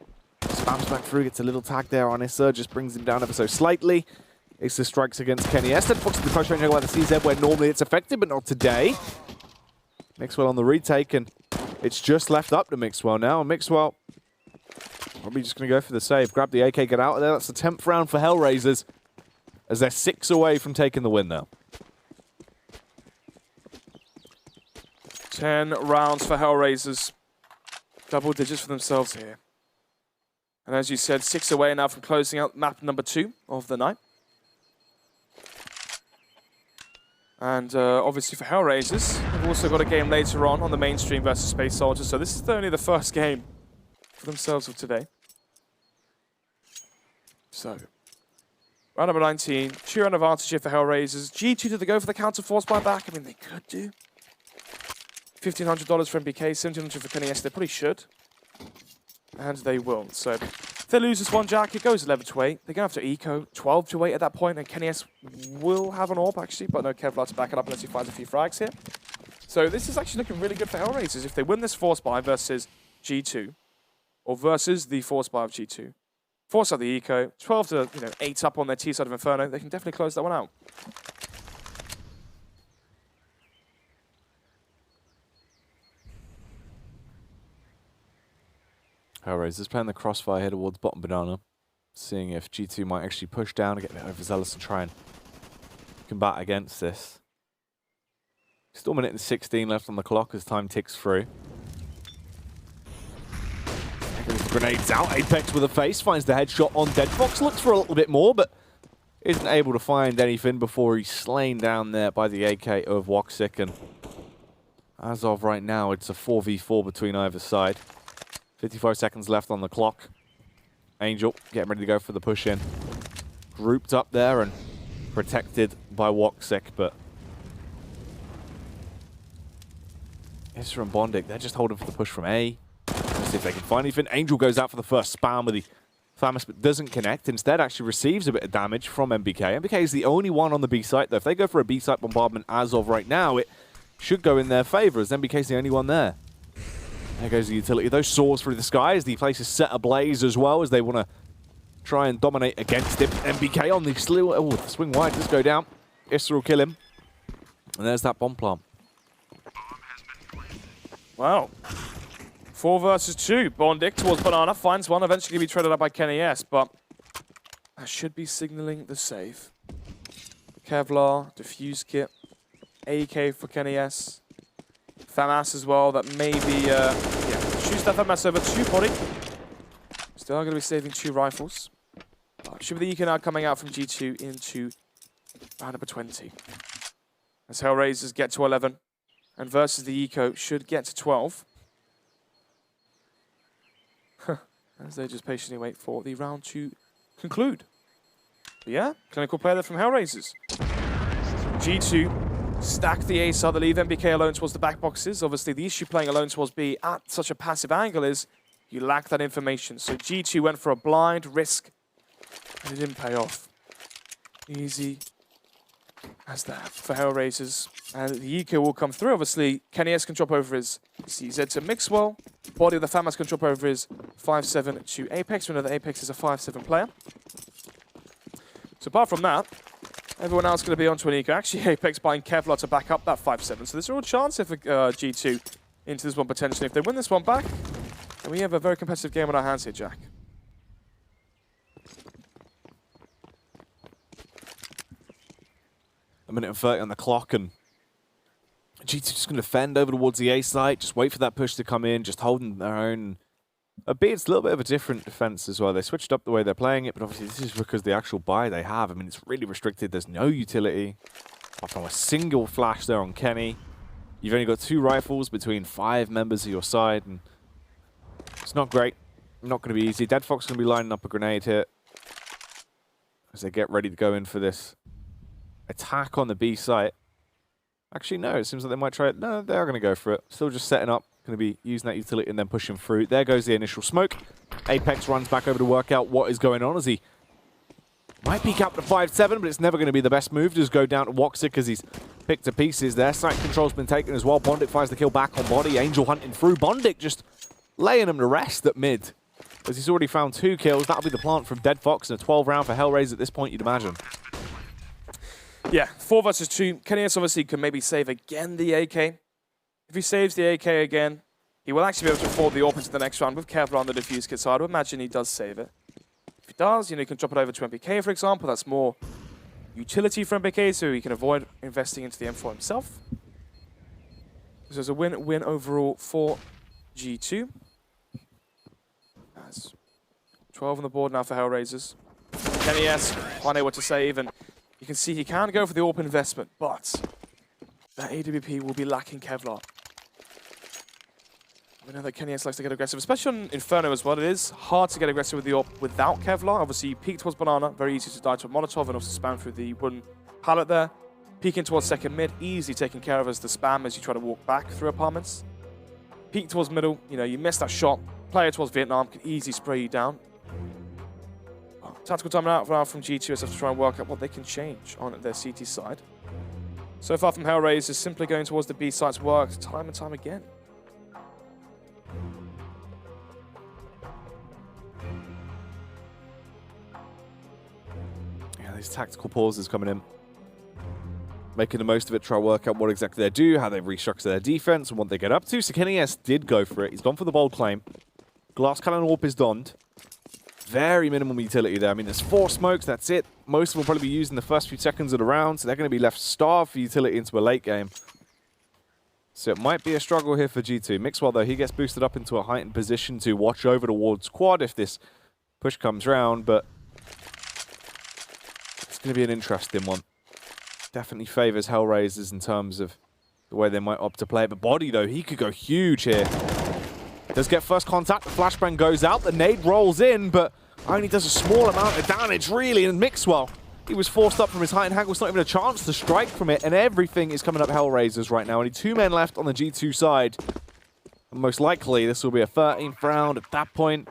[SPEAKER 1] spams back through, gets a little tag there on Issa, just brings him down ever so slightly. Issa strikes against Kenny S. Then Fox in the close range by the CZ where normally it's effective, but not today. Mixwell on the retake, and it's just left up to Mixwell now. And Mixwell probably just going to go for the save. Grab the AK, get out of there. That's the 10th round for HellRaisers as they're 6 away from taking the win now.
[SPEAKER 2] 10 rounds for HellRaisers. Double digits for themselves here. And as you said, 6 away now from closing out map number 2 of the night. And obviously for HellRaisers, they've also got a game later on the mainstream versus Space Soldiers. So this is only the first game for themselves of today. So, round number 19, 2-round advantage here for HellRaisers. G2 to the go for the counter force buy back. I mean, they could do. $1,500 for MBK, $1,700 for Kenny S. They probably should. And they will. So, if they lose this one, Jack, it goes 11 to 8. They're going to have to eco 12 to 8 at that point, and Kenny S will have an AWP actually, but no Kevlar to back it up unless he finds a few frags here. So this is actually looking really good for HellRaisers. If they win this force buy versus G2, or versus the force buy of G2, force out the eco, 12 to 8 up on their T side of Inferno, they can definitely close that one out.
[SPEAKER 1] HellRaisers playing the crossfire here towards bottom banana, seeing if G2 might actually push down and get a bit overzealous and try and combat against this. Still a minute and 16 left on the clock as time ticks through. Grenades out, Apex with a face, finds the headshot on Deadfox, looks for a little bit more, but isn't able to find anything before he's slain down there by the AK of Woxic, and as of right now, it's a 4v4 between either side. 55 seconds left on the clock. Angel getting ready to go for the push-in. Grouped up there and protected by Woxic, but Issa and Bondic, they're just holding for the push from A. Let's see if they can find anything. Angel goes out for the first spam with the Famous, but doesn't connect. Instead, actually receives a bit of damage from MBK. MBK is the only one on the B site, though. If they go for a B site bombardment as of right now, it should go in their favor, as MBK's the only one there. There goes the utility. Those soars through the sky as the place is set ablaze as well, as they want to try and dominate against him. MBK on the slew. Oh, the swing wide does go down. Issa will kill him. And there's that bomb plant.
[SPEAKER 2] Wow. 4 versus 2. Bondic towards Banana. Finds one. Eventually be traded up by Kenny S. But that should be signaling the save. Kevlar, Diffuse Kit, AK for Kenny S. FAMAS as well. That maybe, shoots that FAMAS over 2 body. Still going to be saving 2 rifles. Should be the eco now coming out from G2 into round number 20. As HellRaisers get to 11. And versus the eco should get to 12. As they just patiently wait for the round to conclude. But yeah, clinical player there from HellRaisers. G2 stack the A side, they leave MBK alone towards the back boxes. Obviously, the issue playing alone towards B at such a passive angle is you lack that information. So G2 went for a blind risk, and it didn't pay off. Easy as that for HellRaisers. And the eco will come through. Obviously, Kenny S can drop over his CZ to Mixwell. Body of the FAMAS can drop over his 5-7 to Apex. We know that Apex is a 5-7 player. So apart from that, everyone else going to be onto an eco. Actually, Apex buying Kevlar to back up that 5-7. So there's a real chance if G2 into this one potentially. If they win this one back, then we have a very competitive game on our hands here, Jack.
[SPEAKER 1] A minute and 30 on the clock, and G2 just going to defend over towards the A site, just wait for that push to come in, just holding their own. It's a little bit of a different defense as well. They switched up the way they're playing it, but obviously this is because the actual buy they have, I mean, it's really restricted. There's no utility. Apart from a single flash there on Kenny. You've only got 2 rifles between 5 members of your side, and it's not great. Not going to be easy. Deadfox going to be lining up a grenade here as they get ready to go in for this attack on the B site. Actually, no, it seems like they might try it. No, they are going to go for it. Still just setting up. Going to be using that utility and then pushing through. There goes the initial smoke. Apex runs back over to work out what is going on as he might peek out to 5-7, but it's never going to be the best move. Just go down to Woxer because he's picked to pieces there. Site control's been taken as well. Bondik fires the kill back on Body. Angel hunting through. Bondik just laying him to rest at mid, as he's already found 2 kills. That'll be the plant from Dead Fox and a 12 round for HellRaisers at this point, you'd imagine.
[SPEAKER 2] Yeah, 4 versus 2. Kenny's obviously can maybe save again the AK. If he saves the AK again, he will actually be able to afford the AWP into the next round with Kevlar on the defuse kit, so I'd imagine he does save it. If he does, you know, he can drop it over to MPK, for example. That's more utility for MPK, so he can avoid investing into the M4 himself. So there's a win-win overall for G2. That's 12 on the board now for HellRaisers. Kenny S, unable what to save, and you can see he can go for the AWP investment, but that AWP will be lacking Kevlar. We know that Kenny S likes to get aggressive, especially on Inferno as well. It is hard to get aggressive with the AWP without Kevlar. Obviously, you peek towards Banana, very easy to die to a Molotov and also spam through the wooden pallet there. Peeking towards second mid, easily taken care of as the spam as you try to walk back through apartments. Peek towards middle, you know, you miss that shot. Player towards Vietnam can easily spray you down. Tactical time out from G2 as they have to try and work out what they can change on their CT side. So far from HellRaisers, simply going towards the B sites worked time and time again.
[SPEAKER 1] Yeah, these tactical pauses coming in. Making the most of it, try to work out what exactly they do, how they restructure their defense, and what they get up to. So Kenny S did go for it. He's gone for the bold claim. Glass cannon AWP is donned. Very minimum utility there. I mean, there's 4 smokes, that's it. Most of them will probably be used in the first few seconds of the round, so they're going to be left starved for utility into a late game. So it might be a struggle here for G2. Mixwell, though, he gets boosted up into a heightened position to watch over towards quad if this push comes round, but it's going to be an interesting one. Definitely favors HellRaisers in terms of the way they might opt to play it. But Body, though, he could go huge here. Does get first contact, the flashbang goes out, the nade rolls in, but only does a small amount of damage, really, and Mixwell, he was forced up from his height and haggle, it's not even a chance to strike from it, and everything is coming up HellRaisers right now. Only 2 men left on the G2 side. And most likely, this will be a 13th round. At that point,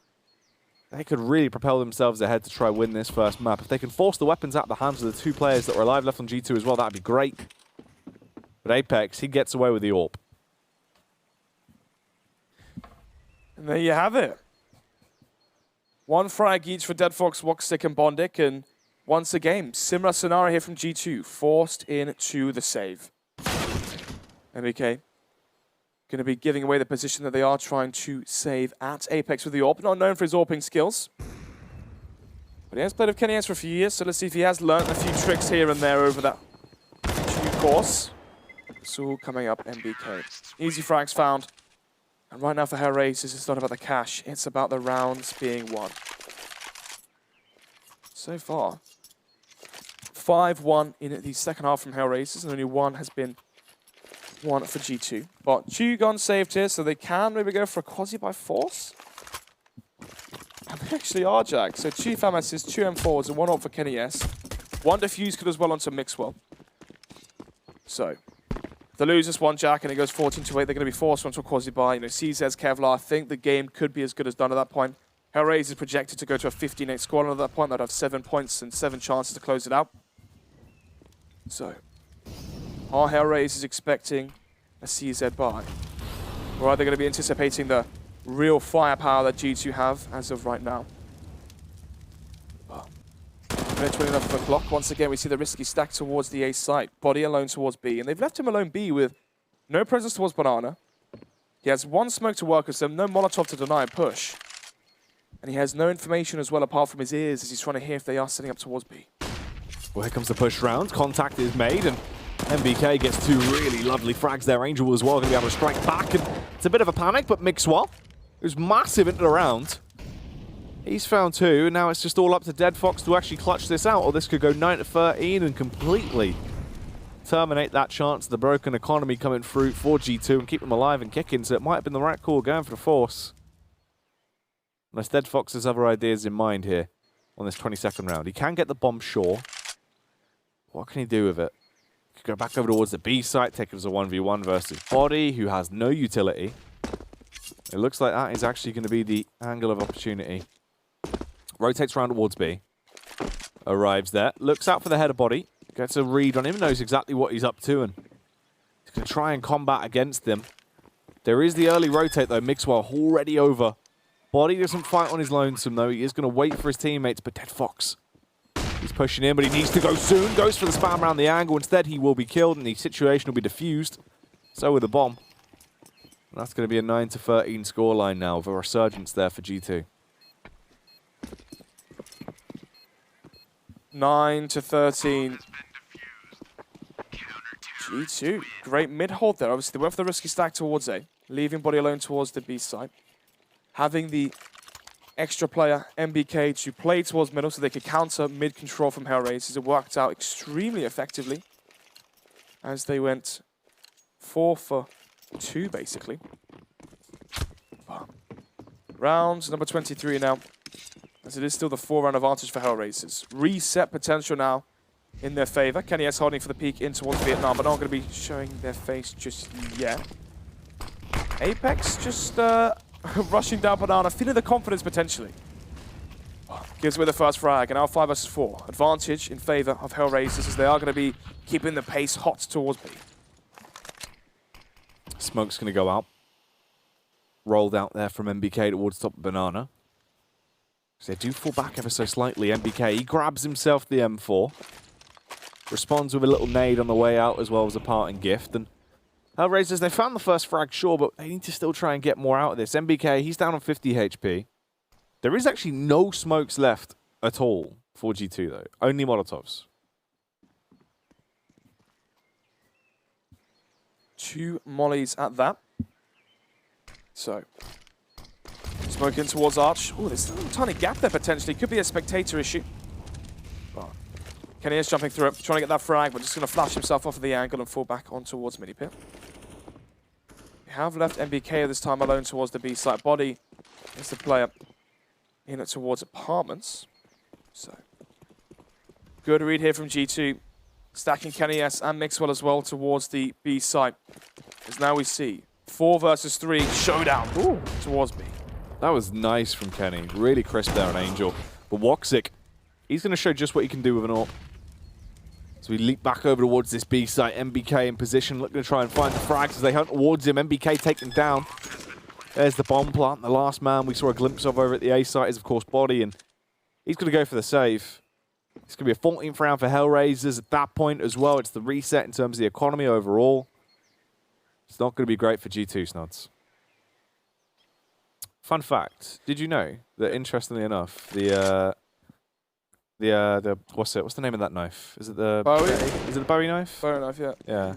[SPEAKER 1] they could really propel themselves ahead to try win this first map. If they can force the weapons out of the hands of the 2 players that were alive left on G2 as well, that'd be great. But Apex, he gets away with the AWP.
[SPEAKER 2] And there you have it. 1 frag each for Dead Fox, Woxstick, and Bondik, and once again, similar scenario here from G2, forced into the save. MBK going to be giving away the position that they are trying to save at Apex with the AWP. Not known for his AWPing skills, but he has played with Kenny S for a few years, so let's see if he has learned a few tricks here and there over that due course. It's all coming up MBK. Easy frags found. And right now for HellRaisers, it's not about the cash, it's about the rounds being won. So far, 5-1 in the second half from HellRaisers, and only 1 has been won for G2. But 2 guns saved here, so they can maybe go for a quasi by force. And they actually are, Jack. So 2 FAMASs, 2 M4s, and 1 AWP for Kenny S. 1 defuse could as well onto Mixwell. So the losers 1 Jack, and it goes 14-8. They're going to be forced onto a quasi-buy. You know, CZ's Kevlar. I think the game could be as good as done at that point. HellRaisers is projected to go to a 15-8 score at that point. They'd have 7 points and 7 chances to close it out. So, are HellRaisers expecting a CZ buy? Or are they going to be anticipating the real firepower that G2 have as of right now? Minute 20 left of the clock. Once again, we see the risky stack towards the A site. Body alone towards B. And they've left him alone B with no presence towards Banana. He has 1 smoke to work with them, no Molotov to deny a push. And he has no information as well apart from his ears as he's trying to hear if they are setting up towards B.
[SPEAKER 1] Well, here comes the push round. Contact is made, and MBK gets 2 really lovely frags there. Angel as well going to be able to strike back. And it's a bit of a panic, but Mixwell, who's massive into the round, he's found 2, and now it's just all up to Dead Fox to actually clutch this out, or this could go 9-13 and completely terminate that chance of the broken economy coming through for G2 and keep them alive and kicking, so it might have been the right call going for the force. Unless Dead Fox has other ideas in mind here on this 22nd round. He can get the bomb, sure. What can he do with it? He could go back over towards the B site, take it as a 1v1 versus Body, who has no utility. It looks like that is actually going to be the angle of opportunity. Rotates around towards B. Arrives there. Looks out for the header body. Gets a read on him. Knows exactly what he's up to. And he's going to try and combat against them. There is the early rotate, though. Mixwell already over. Body doesn't fight on his lonesome, though. He is going to wait for his teammates. But Dead Fox, he's pushing in, but he needs to go soon. Goes for the spam around the angle. Instead, he will be killed, and the situation will be diffused. So with the bomb. And that's going to be a 9-13 scoreline now, with a resurgence there for G2.
[SPEAKER 2] 9-13. G2. Great mid-hold there. Obviously, they went for the risky stack towards A, leaving body alone towards the B side. Having the extra player, MBK, to play towards middle so they could counter mid-control from HellRaisers. It worked out extremely effectively as they went 4 for 2, basically. Round number 23 now, as it is still the 4-round advantage for HellRaisers. Reset potential now in their favor. Kenny S holding for the peak in towards Vietnam, but not going to be showing their face just yet. Apex just rushing down Banana, feeling the confidence potentially. Gives away the first frag, and now 5 versus 4. Advantage in favor of HellRaisers as they are going to be keeping the pace hot towards B.
[SPEAKER 1] Smoke's going to go out. Rolled out there from MBK towards top of Banana. So they do fall back ever so slightly. MBK, he grabs himself the M4. Responds with a little nade on the way out as well as a parting gift. And HellRaisers, they found the first frag, sure, but they need to still try and get more out of this. MBK, he's down on 50 HP. There is actually no smokes left at all for G2, though. Only Molotovs.
[SPEAKER 2] 2 mollies at that. So, smoking towards Arch. Oh, there's a little tiny gap there potentially. Could be a spectator issue. Oh. Kenny is jumping through it, trying to get that frag, but just going to flash himself off of the angle and fall back on towards mini pit. We have left MBK this time alone towards the B side. Body is the player in it towards apartments. So, good read here from G2. Stacking Kenny S and Mixwell as well towards the B side. As now we see 4 versus 3 showdown. Ooh, towards B.
[SPEAKER 1] That was nice from Kenny. Really crisp there on Angel. But Woxic, he's going to show just what he can do with an AWP. So we leap back over towards this B site. MBK in position, looking to try and find the frags as they hunt towards him. MBK taken down. There's the bomb plant. The last man we saw a glimpse of over at the A site is, of course, Body. And he's going to go for the save. It's going to be a 14th round for HellRaisers at that point as well. It's the reset in terms of the economy overall. It's not going to be great for G2, Snods. Fun fact, did you know that, interestingly enough, what's the name of that knife? Is it the
[SPEAKER 2] Bowie?
[SPEAKER 1] Is it the Bowie knife?
[SPEAKER 2] Bowie knife, yeah.
[SPEAKER 1] Yeah.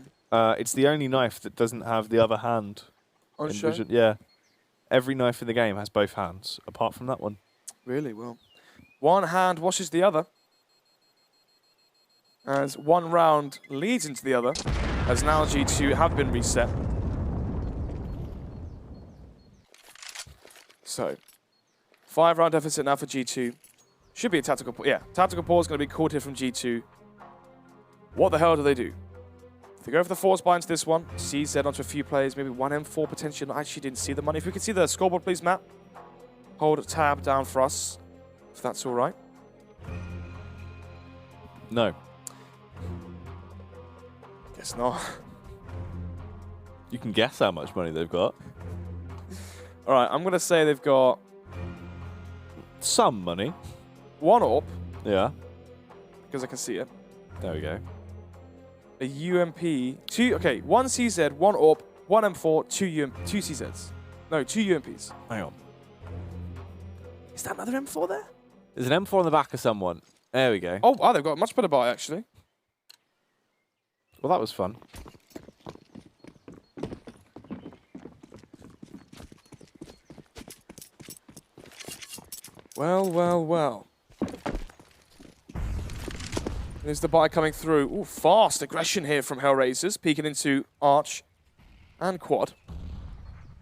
[SPEAKER 1] It's the only knife that doesn't have the other hand.
[SPEAKER 2] On show?
[SPEAKER 1] Yeah. Every knife in the game has both hands, apart from that one.
[SPEAKER 2] Really? Well, one hand washes the other. As 1 round leads into the other, as now G2 have been reset. So, 5-round deficit now for G2. Should be a tactical pause. Yeah, tactical pause is going to be called here from G2. What the hell do they do? If they go for the force buy into this one, CZ onto a few players, maybe 1 M4 potentially. I actually didn't see the money. If we could see the scoreboard, please, Matt. Hold tab down for us, if that's all right.
[SPEAKER 1] No.
[SPEAKER 2] Guess not.
[SPEAKER 1] You can guess how much money they've got.
[SPEAKER 2] All right, I'm going to say they've got
[SPEAKER 1] Some money.
[SPEAKER 2] 1 AWP,
[SPEAKER 1] Yeah.
[SPEAKER 2] because I can see it.
[SPEAKER 1] There we go.
[SPEAKER 2] A UMP, 2, okay, 1 CZ, 1 AWP, 1 M4, 2 CZs. No, 2 UMPs.
[SPEAKER 1] Hang on.
[SPEAKER 2] Is that another M4 there?
[SPEAKER 1] There's an M4 on the back of someone. There we go.
[SPEAKER 2] Oh, wow, they've got a much better buy, actually.
[SPEAKER 1] Well, that was fun.
[SPEAKER 2] Well, well, well. There's the buy coming through. Ooh, fast aggression here from HellRaisers, peeking into Arch and Quad.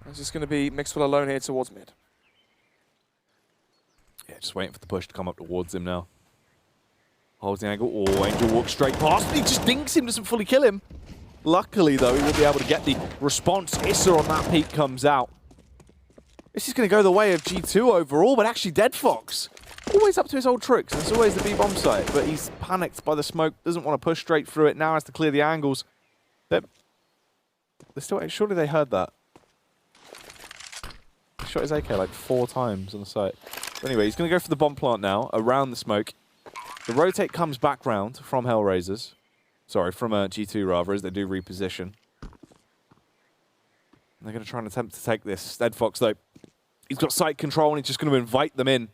[SPEAKER 2] It's just going to be Mixwell alone here towards mid.
[SPEAKER 1] Yeah, just waiting for the push to come up towards him now. Holds the angle. Oh, Angel walks straight past. He just dinks him, doesn't fully kill him. Luckily, though, he will be able to get the response. Issa on that peak comes out. This is going to go the way of G2 overall, but actually Dead Fox, always up to his old tricks. It's always the B-bomb site, but he's panicked by the smoke, doesn't want to push straight through it, now has to clear the angles. They're still, surely they heard that. He shot his AK like 4 times on the site. But anyway, he's going to go for the bomb plant now, around the smoke. The rotate comes back round from HellRaisers. Sorry, from G2 rather, as they do reposition. They're going to try and attempt to take this. Dead Fox, though, he's got site control and he's just going to invite them in.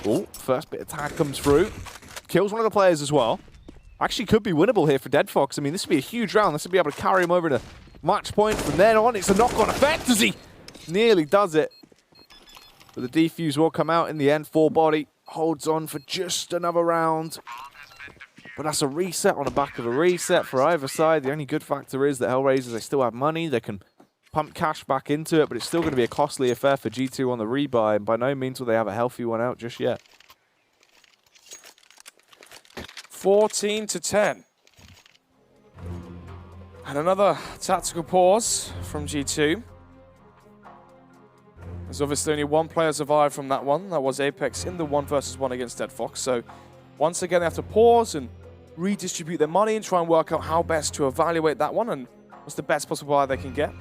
[SPEAKER 1] Oh, first bit of tag comes through. Kills one of the players as well. Actually could be winnable here for Dead Fox. I mean, this would be a huge round. This would be able to carry him over to match point. From then on, it's a knock-on effect as he nearly does it. But the defuse will come out in the end. 4-body holds on for just another round. But that's a reset on the back of a reset for either side. The only good factor is that HellRaisers, they still have money. They can pump cash back into it, but it's still going to be a costly affair for G2 on the rebuy, and by no means will they have a healthy one out just yet.
[SPEAKER 2] 14-10. And another tactical pause from G2. There's obviously only one player survived from that one. That was Apex in the 1 versus 1 against Dead Fox. So once again, they have to pause and redistribute their money and try and work out how best to evaluate that one and what's the best possible buy they can get.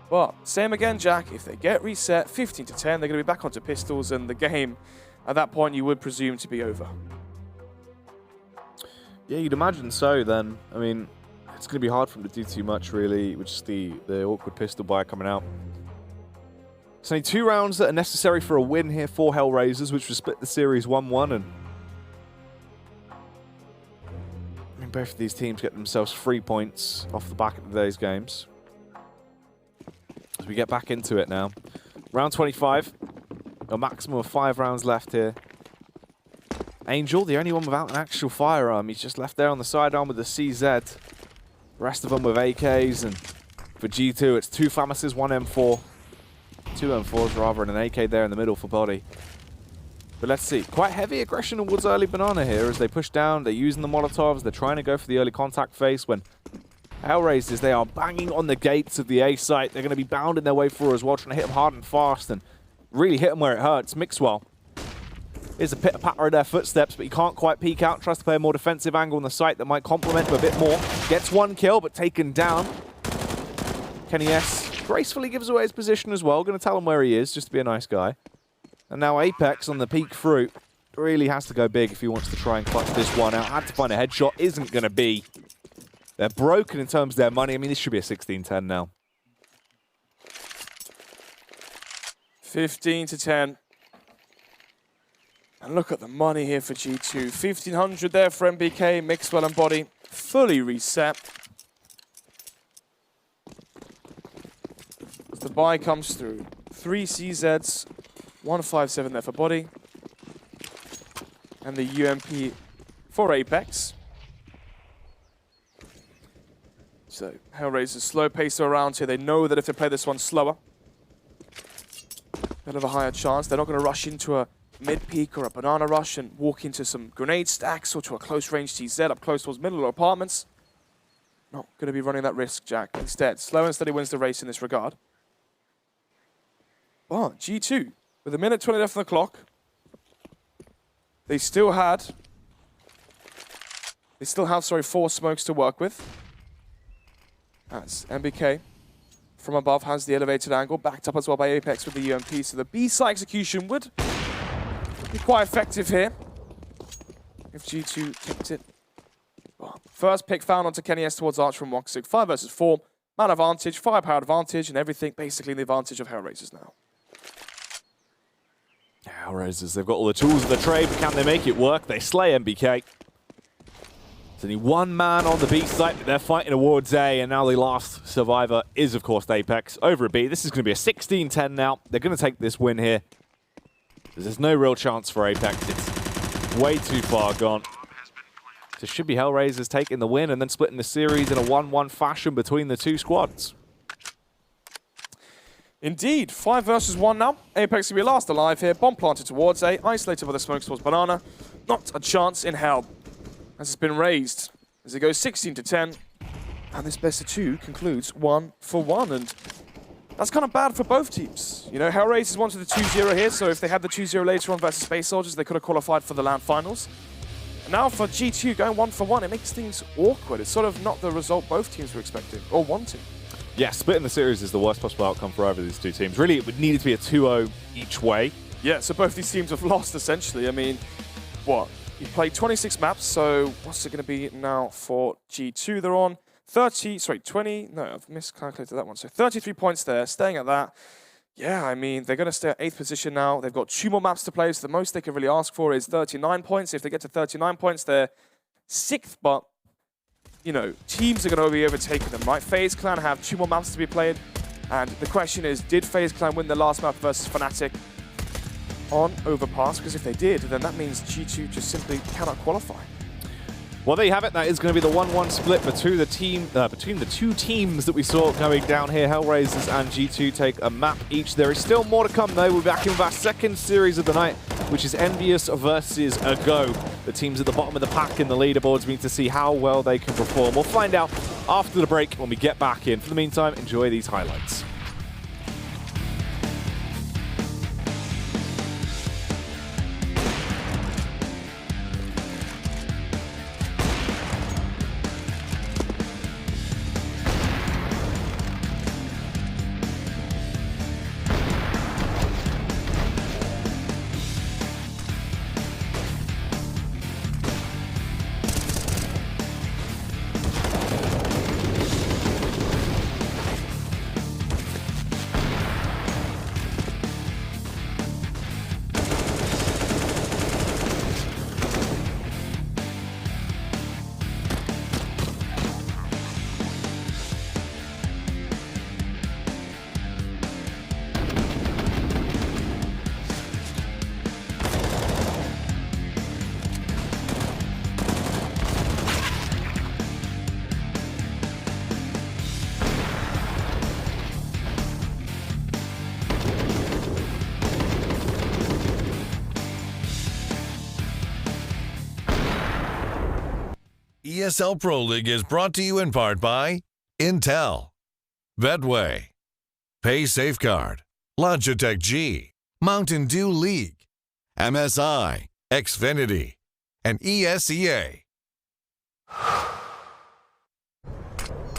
[SPEAKER 2] But same again, Jack. If they get reset 15-10, they're going to be back onto pistols, and the game at that point you would presume to be over.
[SPEAKER 1] Yeah, you'd imagine so then. I mean, it's going to be hard for them to do too much, really, with just the awkward pistol buy coming out. It's only 2 rounds that are necessary for a win here for HellRaisers, which would split the series 1-1. And I mean, both of these teams get themselves 3 points off the back of today's games. As we get back into it now. Round 25. A maximum of 5 rounds left here. Angel, the only one without an actual firearm. He's just left there on the sidearm with the CZ. The rest of them with AKs. And for G2, it's 2 FAMASes, 1 M4. 2 M4s rather, and an AK there in the middle for body. But let's see. Quite heavy aggression towards early Banana here as they push down. They're using the Molotovs. They're trying to go for the early contact phase when HellRaisers, they are banging on the gates of the A site. They're going to be bounding their way through as well, trying to hit them hard and fast and really hit them where it hurts. Mixwell is a pitter-patter of their footsteps, but he can't quite peek out. Tries to play a more defensive angle on the site that might complement him a bit more. Gets 1 kill, but taken down. Kenny S gracefully gives away his position as well. Going to tell him where he is, just to be a nice guy. And now Apex on the peak through really has to go big if he wants to try and clutch this one out. Had to find a headshot. Isn't going to be. They're broken in terms of their money. I mean, this should be a 16-10 now.
[SPEAKER 2] 15-10. And look at the money here for G2. 1,500 there for MBK, Mixwell and Body. Fully reset. As the buy comes through. 3 CZs, 157 there for Body. And the UMP for Apex. So HellRaisers slow pace around here. They know that if they play this one slower, they'll have a higher chance. They're not going to rush into a mid-peak or a banana rush and walk into some grenade stacks or to a close-range TZ up close towards middle or apartments. Not going to be running that risk, Jack. Instead, slow and steady wins the race in this regard. But G2, with 1:20 left on the clock, they still have, 4 smokes to work with. As MBK from above has the elevated angle, backed up as well by Apex with the UMP. So the B-side execution would be quite effective here if G2 kept it. Well, first pick found onto Kenny S towards Arch from Woxic. 5 versus 4. Man advantage, firepower advantage, and everything basically in the advantage of HellRaisers now.
[SPEAKER 1] HellRaisers, they've got all the tools of the trade, but can they make it work? They slay MBK. There's only 1 man on the B site that they're fighting towards A, and now the last survivor is, of course, Apex over at B. This is going to be a 16-10 now. They're going to take this win here. There's no real chance for Apex. It's way too far gone. So it should be HellRaisers taking the win and then splitting the series in a 1-1 fashion between the 2 squads.
[SPEAKER 2] Indeed, 5 versus 1 now. Apex will be last alive here. Bomb planted towards A, isolated by the smokes towards Banana. Not a chance in hell. As it's been raised as it goes 16-10. And this best of 2 concludes 1-1. And That's kind of bad for both teams. You know, HellRaisers wanted the 2-0 here, so if they had the 2-0 later on versus Space Soldiers, they could have qualified for the LAN finals. And now for G2 going 1-for-1, it makes things awkward. It's sort of not the result both teams were expecting or wanting.
[SPEAKER 1] Yeah, splitting the series is the worst possible outcome for either of these two teams. Really, it would need to be a 2-0 each way.
[SPEAKER 2] Yeah, so both these teams have lost, essentially. I mean, what? You played 26 maps, so what's it going to be now for G2? They're on 20, no, I've miscalculated that one. So 33 points there, staying at that. Yeah, I mean, they're going to stay at 8th position now. They've got 2 more maps to play, so the most they can really ask for is 39 points. If they get to 39 points, they're 6th, but, you know, teams are going to be overtaking them, right? FaZe Clan have 2 more maps to be played, and the question is, did FaZe Clan win the last map versus Fnatic on Overpass? Because if they did, then that means G2 just simply cannot qualify.
[SPEAKER 1] Well, there you have it. That is going to be the 1-1 split between the two teams that we saw going down here. HellRaisers and G2 take a map each. There is still more to come, though. We're back in with our second series of the night, which is Envious versus Ago. The teams at the bottom of the pack in the leaderboards. We need to see how well they can perform. We'll find out after the break when we get back in. For the meantime, enjoy these highlights.
[SPEAKER 3] ESL Pro League is brought to you in part by Intel, Betway, Pay Safeguard, Logitech G, Mountain Dew League, MSI, Xfinity, and ESEA.